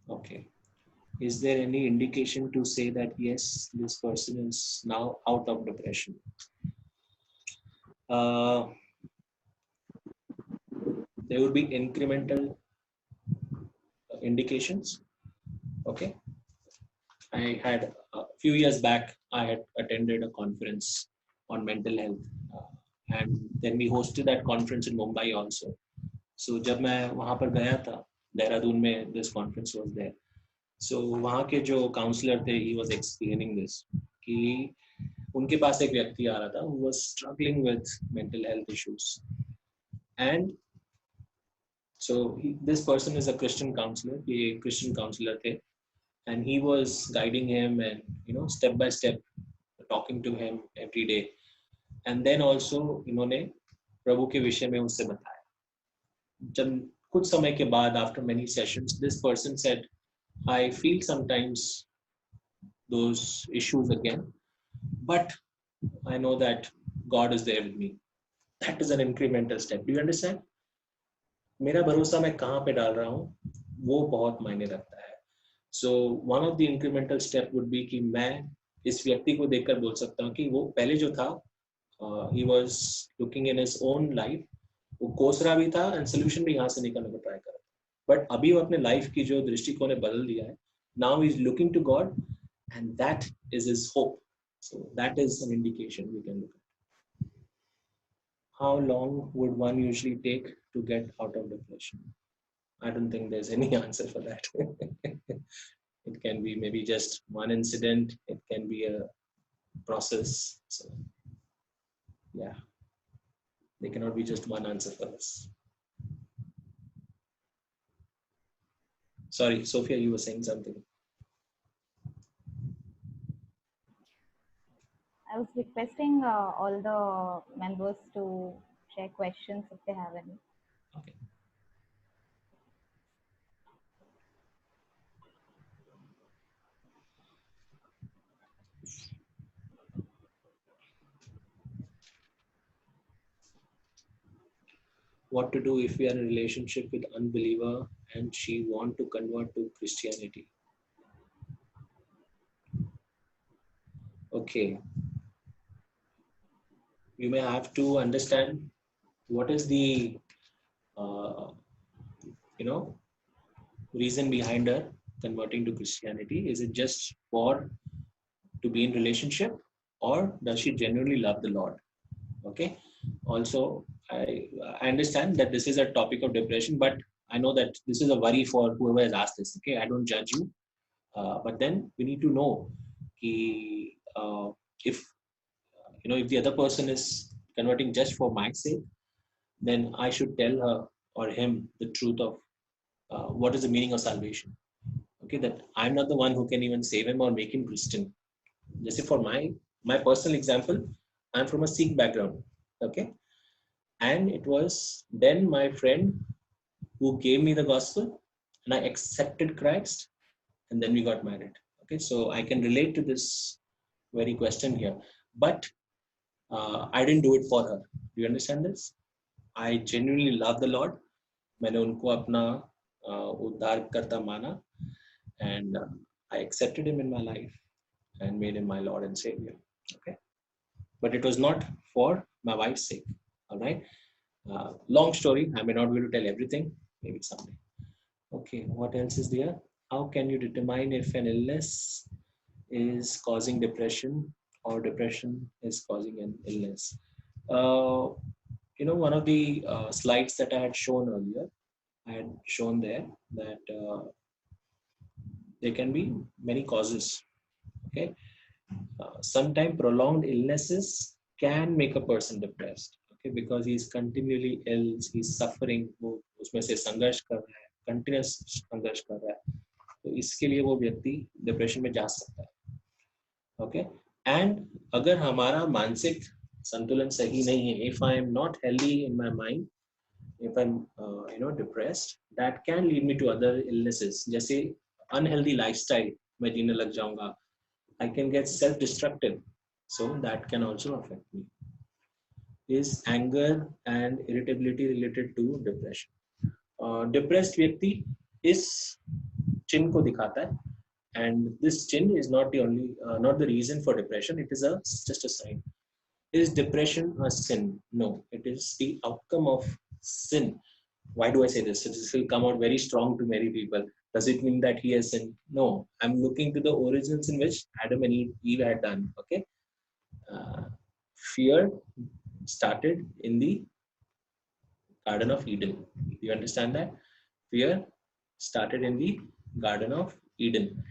Speaker 4: Okay. is there any indication to say that yes, this person is now out of depression? There would be incremental indications. Okay, I had a few years back, I had attended a conference on mental health, and then we hosted that conference in Mumbai also. So जब मैं वहाँ पर गया था, देहरादून में this conference was there. So वहाँ के जो काउंसलर थे, he was explaining this कि उनके पास एक व्यक्ति आ रहा था who was struggling with mental health issues, and so this person is a Christian counselor, ये Christian counselor थे, and he was guiding him and step by step talking to him every day, and then also इन्होंने प्रभु के विषय में उससे बताया. जब कुछ समय के बाद, after many sessions, this person said, I feel sometimes those issues again, but I know that God is there with me. That is an incremental step. Do you understand? मेरा भरोसा मैं कहाँ पे डाल रहा हूँ, वो बहुत मायने रखता है. So one of the incremental step would be कि मैं इस व्यक्ति को देखकर बोल सकता हूँ कि वो पहले जो था, he was looking in his own life, वो कोस रहा भी था and solution भी यहाँ से निकालने को ट्राई कर रहा था. But अभी वो अपने लाइफ की जो दृष्टिकोण ने बदल दिया है. Now he is looking to God, and that is his hope. So that is an indication we can look at. How long would one usually take to get out of depression? I don't think there's any answer for that. It can be maybe just one incident. It can be a process. So, yeah, there cannot be just one answer for this. Sorry, Sophia, you were saying something.
Speaker 3: I was requesting all the members to share questions if they have any.
Speaker 4: Okay. What to do if we are in a relationship with unbeliever and she want to convert to Christianity? Okay. You may have to understand what is the reason behind her converting to Christianity. Is it just for to be in relationship, or does she genuinely love the Lord? Okay. Also, I understand that this is a topic of depression, but I know that this is a worry for whoever has asked this. Okay, I don't judge you, but then we need to know if if the other person is converting just for my sake, then I should tell her or him the truth of what is the meaning of salvation. Okay, that I'm not the one who can even save him or make him Christian. Just for my personal example, I'm from a Sikh background. Okay, and it was then my friend who gave me the gospel, and I accepted Christ, and then we got married. Okay, so I can relate to this very question here, but I didn't do it for her. Do you understand this? I genuinely love the Lord. मैंने उनको अपना उद्धारकर्ता माना, and I accepted him in my life and made him my Lord and Savior. Okay, but it was not for my wife's sake. All right. Long story. I may not be able to tell everything. Maybe someday. Okay. What else is there? How can you determine if an illness is causing depression or depression is causing an illness? One of the slides that I had shown earlier, I had shown there that there can be many causes. Okay. Sometimes prolonged illnesses can make a person depressed. Okay, because he is continually ill, he is suffering. वो उसमें से संघर्ष कर रहा है, continuous संघर्ष कर रहा है, तो इसके लिए वो व्यक्ति डिप्रेशन में जा सकता है. Okay, and अगर हमारा मानसिक संतुलन सही नहीं है, if I am not healthy in my mind, if I'm depressed, that can lead me to other illnesses. जैसे unhealthy lifestyle मैं जीने लग जाऊंगा, I can get self-destructive, so that can also affect me. Is anger and irritability related to depression? Depressed व्यक्ति इस चिन्ह को दिखाता है, And this chin is not the only, not the reason for depression. It is just a sign. Is depression a sin? No, it is the outcome of sin. Why do I say this? This will come out very strong to many people. Does it mean that he has sinned? No, I'm looking to the origins in which Adam and Eve had done. Okay, fear started in the Garden of Eden. You understand that? Fear started in the Garden of Eden,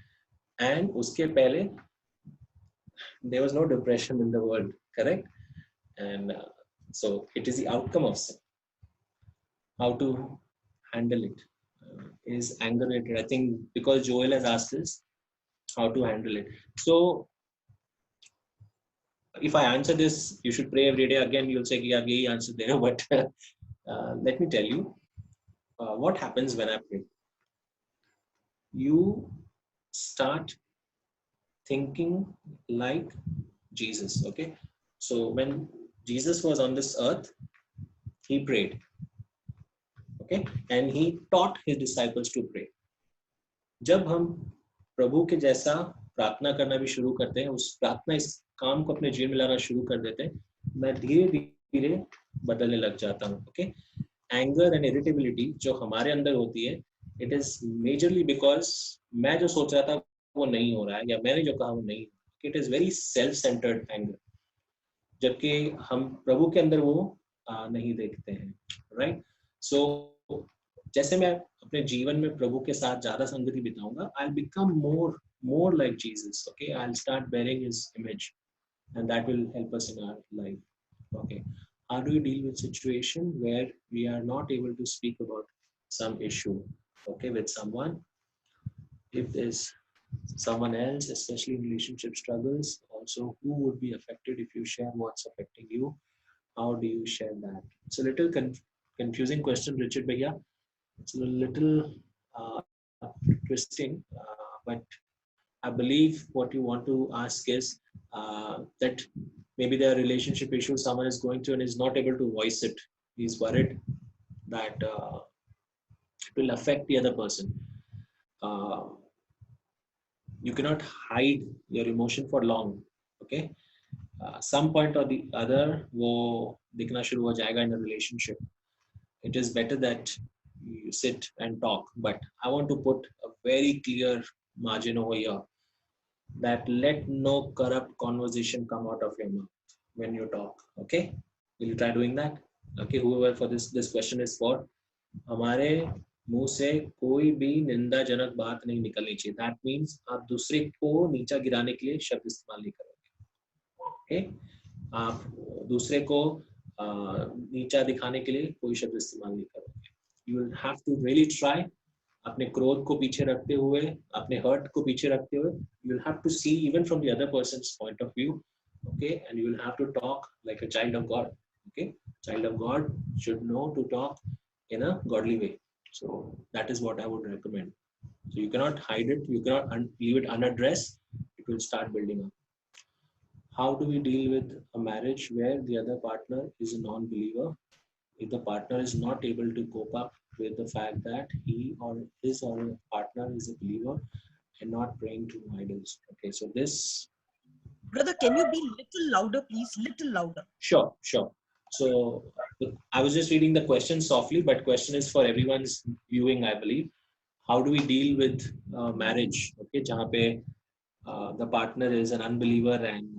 Speaker 4: and uske pehle there was no depression in the world. Correct? And so it is the outcome of sin. How to handle it? Is anger related? I think because Joel has asked this, how to handle it. So if I answer this, you should pray every day. Again, you'll say, yeah, ye answer there. But let me tell you, what happens when I pray. You start thinking like Jesus. Okay, so when Jesus was on this earth, he prayed. Okay, and he taught his disciples to pray. जब हम प्रभु के जैसा प्रार्थना करना भी शुरू करते हैं, उस प्रार्थना इस काम को अपने जीवन में लाना शुरू कर देते हैं, मैं धीरे धीरे बदलने लग जाता हूँ. ओके, एंगर एंड इरिटेबिलिटी जो हमारे अंदर होती है, इट इज मेजरली बिकॉज मैं जो सोच रहा था वो नहीं हो रहा है, या मैंने जो कहा वो नहीं हो रहा. It is very self centred anger, जबकि हम प्रभु के अंदर वो नहीं देखते हैं. राइट? सो जैसे मैं अपने जीवन में प्रभु के साथ ज्यादा संगति बिताऊंगा, I will become more like Jesus. Okay, I'll start bearing his image, and that will help us in our life. Okay, how do we deal with situation where we are not able to speak about some issue, okay, with someone? If there's someone else, especially in relationship struggles, also who would be affected if you share what's affecting you? How do you share that? It's a little confusing question, Richard Bhaiya. It's a little twisting, but I believe what you want to ask is that maybe there are relationship issues someone is going through and is not able to voice it. He's worried that it will affect the other person. You cannot hide your emotion for long. Okay, some point or the other वो दिखना शुरू हो जाएगा in a relationship. It is better that you sit and talk, but I want to put a very clear margin over here, that let no corrupt conversation come out of your mouth when you talk. Okay, will you try doing that? Okay, whoever for this question is for, हमारे मुंह से कोई भी निंदाजनक बात नहीं निकलनी चाहिए. That means आप दूसरे को नीचा गिराने के लिए शब्द इस्तेमाल नहीं करोगे. Okay, आप दूसरे को नीचा दिखाने के लिए कोई शब्द इस्तेमाल नहीं करोगे. You will have to really try. अपने क्रोध को पीछे रखते हुए, अपने हर्ट को पीछे रखते हुए, you will have to see even from the other person's point of view. Okay, and you will have to talk like a child of God. Okay, child of God should know to talk in a godly way. So that is what I would recommend. So you cannot hide it, you cannot leave it unaddressed. It will start building up. How do we deal with a marriage where the other partner is a non-believer? If the partner is not able to cope up with the fact that he or his or her partner is a believer and not praying to idols. Okay, so this...
Speaker 5: Brother, can you be little louder, please? Little louder.
Speaker 4: Sure. So I was just reading the question softly, but question is for everyone's viewing, I believe. How do we deal with marriage? Okay, जहाँ पे the partner is an unbeliever and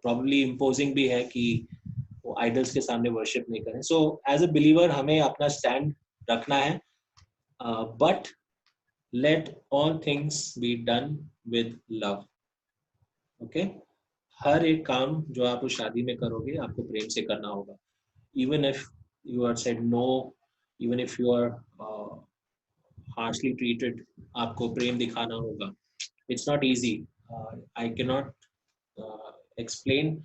Speaker 4: probably imposing भी है कि वो idols के सामने worship नहीं करें. So as a believer हमें अपना stand रखना है, but let all things be done with love. Okay, हर एक काम जो आप उस शादी में करोगे आपको प्रेम से करना होगा. Even if you are said no, even if you are harshly treated, आपको प्रेम दिखाना होगा. It's not easy. I cannot explain.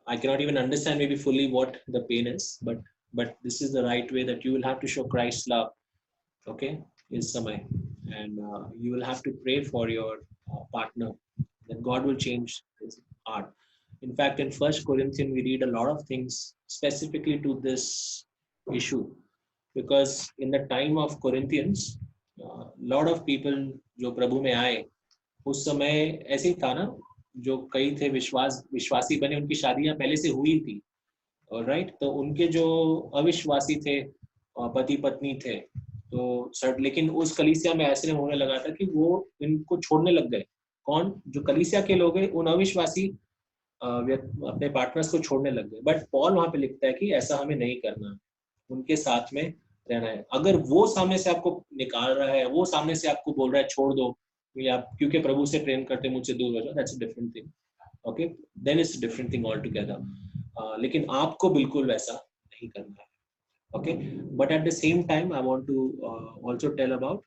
Speaker 4: I cannot even understand maybe fully what the pain is, but this is the right way that you will have to show Christ's love. Okay, is Samay, and you will have to pray for your partner that God will change his heart. In fact, in 1 Corinthians, we read a lot of things specifically to this issue, because in the time of Corinthians, a lot of people जो प्रभु में आए, उस समय ऐसे ही था ना, जो कई थे विश्वासी बने, उनकी शादियां पहले से हुई थी, राइट, तो उनके जो अविश्वासी थे पति पत्नी थे, तो सर लेकिन उस कलीसिया में ऐसे होने लगा था कि वो इनको छोड़ने लग गए। कौन? जो कलीसिया के लोग हैं, उन अविश्वासी अपने पार्टनर्स को छोड़ने लग गए। बट पॉल वहां पे लिखता है कि ऐसा हमें नहीं करना, उनके साथ में रहना है। अगर वो सामने से आपको निकाल रहा है, वो सामने से आपको बोल रहा है छोड़ दो, या क्योंकि प्रभु से ट्रेन करते मुझसे दूर हो जाओ, that's a different thing, okay, then it's different thing all together. लेकिन आपको बिल्कुल वैसा नहीं करना है, okay, but at the same time I want to also tell about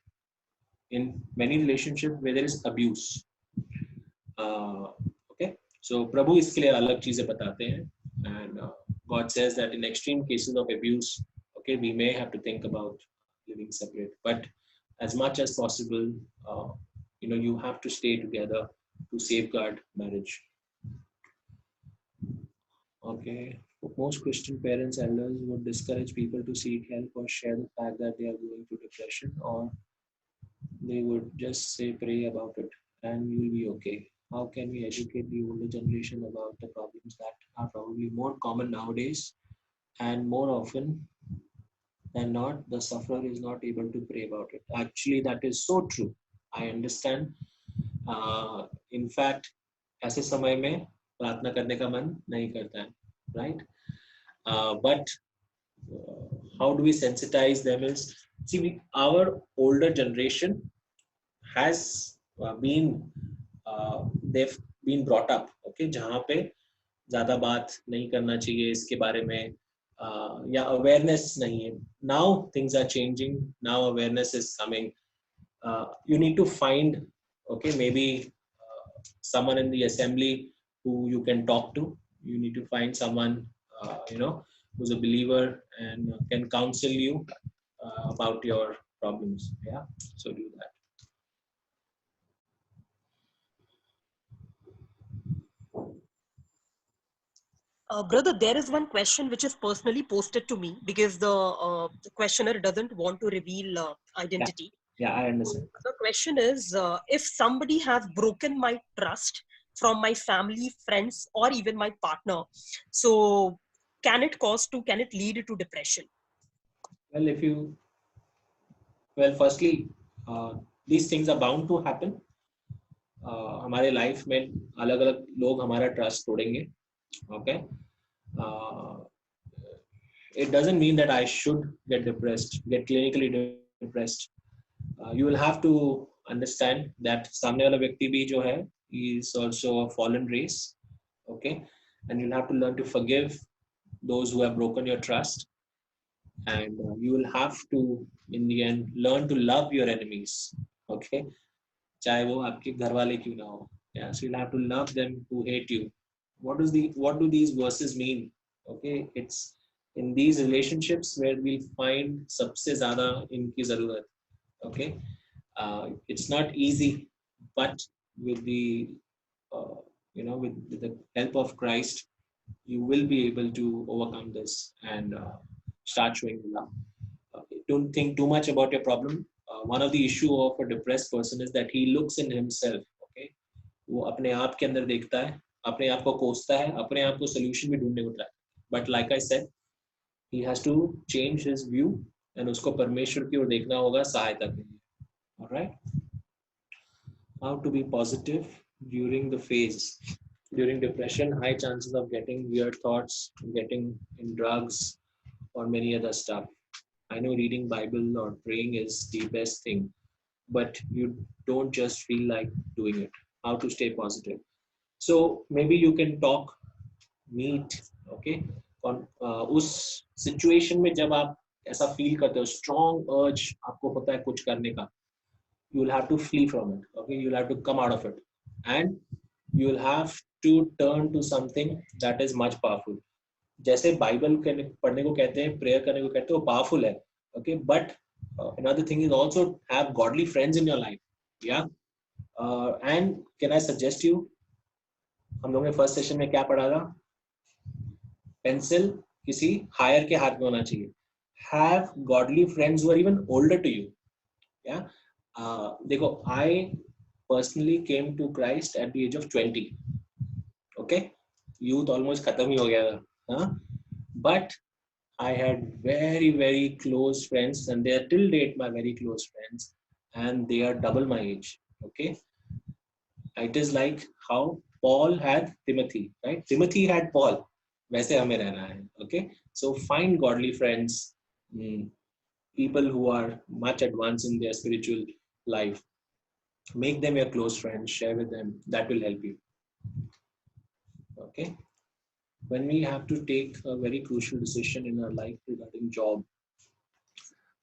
Speaker 4: in many relationships where there is abuse, okay, so prabhu इसके लिए अलग चीजें बताते हैं, and God says that in extreme cases of abuse, okay, we may have to think about living separate, but as much as possible, you have to stay together to safeguard marriage. Okay, most Christian parents, elders would discourage people to seek help or share the fact that they are going through depression, or they would just say, pray about it and you will be okay. How can we educate the older generation about the problems that are probably more common nowadays, and more often than not, the sufferer is not able to pray about it? Actually, that is so true. I understand. In fact, ऐसे समय में प्रार्थना करने का मन नहीं करता है, right? But how do we sensitize them is, see, our older generation has they've been brought up, okay, जहाँ पे ज़्यादा बात नहीं करना चाहिए इसके बारे में, या awareness नहीं है. Now things are changing. Now awareness is coming. You need to find, okay, maybe someone in the assembly who you can talk to. You need to find someone, who's a believer and can counsel you about your problems. Yeah, so do that.
Speaker 5: Brother, there is one question which is personally posted to me because the questioner doesn't want to reveal identity.
Speaker 4: Yeah, I understand.
Speaker 5: The question is, if somebody has broken my trust from my family, friends, or even my partner, so can it lead to depression?
Speaker 4: Well, firstly, these things are bound to happen. हमारे life में अलग अलग लोग हमारा trust तोड़ेंगे, okay. It doesn't mean that I should get clinically depressed. You will have to understand that सामने वाला व्यक्ति भी जो है, he is also a fallen race, okay, and you'll have to learn to forgive those who have broken your trust, and you will have to in the end learn to love your enemies, okay, चाहे वो आपके घर वाले क्यों ना हो. Yeah, so you'll have to love them who hate you. What do these verses mean? Okay, it's in these relationships where we'll find सबसे ज़्यादा इनकी ज़रूरत. Okay, it's not easy, but with the with the help of Christ, you will be able to overcome this and start showing love. Don't think too much about your problem. One of the issue of a depressed person is that he looks in himself. Okay, वो अपने आप के अंदर देखता है, अपने आप को कोसता है, अपने आप को solution भी ढूंढने को try. But like I said, he has to change his view and उसको परमेश्वर की ओर देखना होगा सहायता के लिए. All right. How to be positive during the phase. During depression, high chances of getting weird thoughts, getting in drugs, or many other stuff. I know reading Bible or praying is the best thing, but you don't just feel like doing it. How to stay positive. So maybe you can talk, meet, okay, on उस situation में जब आप ऐसा feel करते हो, strong urge आपको होता है कुछ करने का, you will have to flee from it. Okay, you will have to come out of it, and you will have to turn to something that is much powerful. जैसे Bible पढ़ने को कहते हैं, प्रेयर करने को कहते हैं, वो पावरफुल है, okay, but another thing is also have godly friends in your life. Yeah, and can I suggest you, हम लोगों ने फर्स्ट सेशन में क्या पढ़ा था? पेंसिल किसी हायर के हाथ में होना चाहिए. Have godly friends who are even older to you. Yeah, देखो, I personally came to Christ at the age of 20. Okay, youth almost khatam hi ho gaya tha, huh? But I had very, very close friends, and they are till date my very close friends, and they are double my age. Okay, it is like how Paul had Timothy, right? Timothy had Paul. वैसे हमें रहना है. Okay, so find godly friends, people who are much advanced in their spiritual life. Make them your close friends. Share with them. That will help you. Okay. When we have to take a very crucial decision in our life regarding job,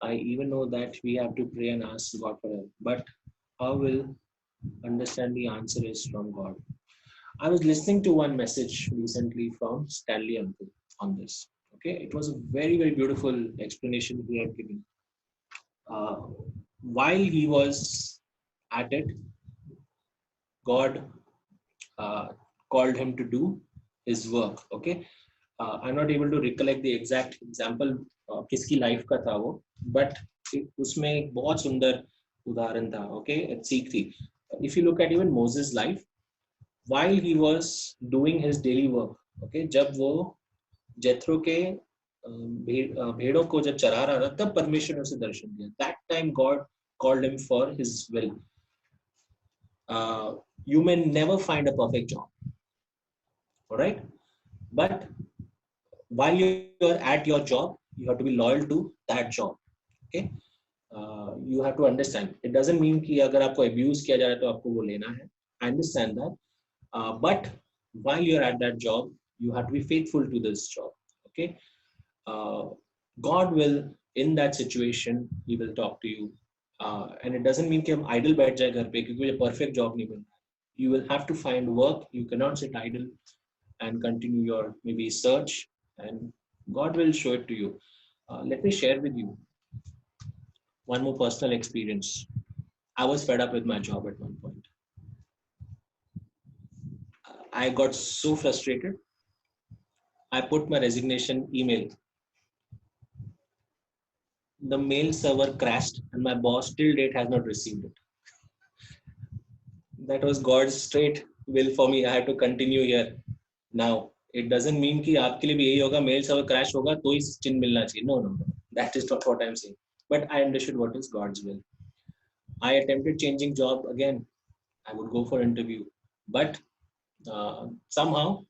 Speaker 4: I even know that we have to pray and ask God for help. But how will understand the answer is from God? I was listening to one message recently from Stanley Uncle on this. Okay, it was a very, very beautiful explanation he had given. While he was at it, God called him to do his work. Okay, I'm not able to recollect the exact example किसकी life का था वो, but उसमें एक बहुत सुंदर उदाहरण था. Okay, एक सीख थी. If you look at even Moses' life, while he was doing his daily work, okay, जब वो जेथरो के भेड़ों को जब चरा रहा था, तब परमेश्वर ने उसे दर्शन दिया. That time God called him for his will. You may never find a perfect job, all right, but while you're at your job, you have to be loyal to that job. Okay, you have to understand. It doesn't mean कि अगर आपको abuse किया जा रहा है तो आपको वो लेना है. I understand that, but while you're at that job, you have to be faithful to this job. Okay, God will, in that situation, He will talk to you, and it doesn't mean कि हम idle बैठ जाए घर पे क्योंकि मुझे perfect job नहीं मिल रहा. You will have to find work. You cannot sit idle and continue your maybe search, and God will show it to you. Let me share with you one more personal experience. I was fed up with my job at one point. I got so frustrated. I put my resignation email. The mail server crashed, and my boss till date has not received it. That was God's straight will for me. I have to continue here. Now, it doesn't mean कि आपके लिए भी यही होगा, mail server crash होगा तो ही चिन्ह मिलना चाहिए. No, no, no. That is not what I'm saying. But I understood what is God's will. I attempted changing job again. I would go for interview, but somehow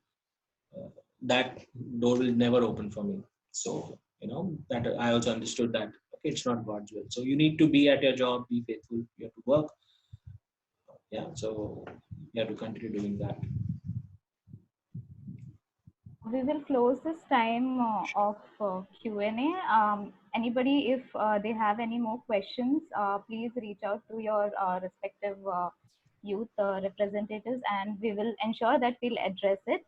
Speaker 4: that door will never open for me. So that I also understood that okay, it's not God's will. So you need to be at your job, be faithful. You have to work. Yeah. So you have to continue doing that.
Speaker 3: We will close this time of Q&A. Anybody, if they have any more questions, please reach out to your respective youth representatives, and we will ensure that we'll address it.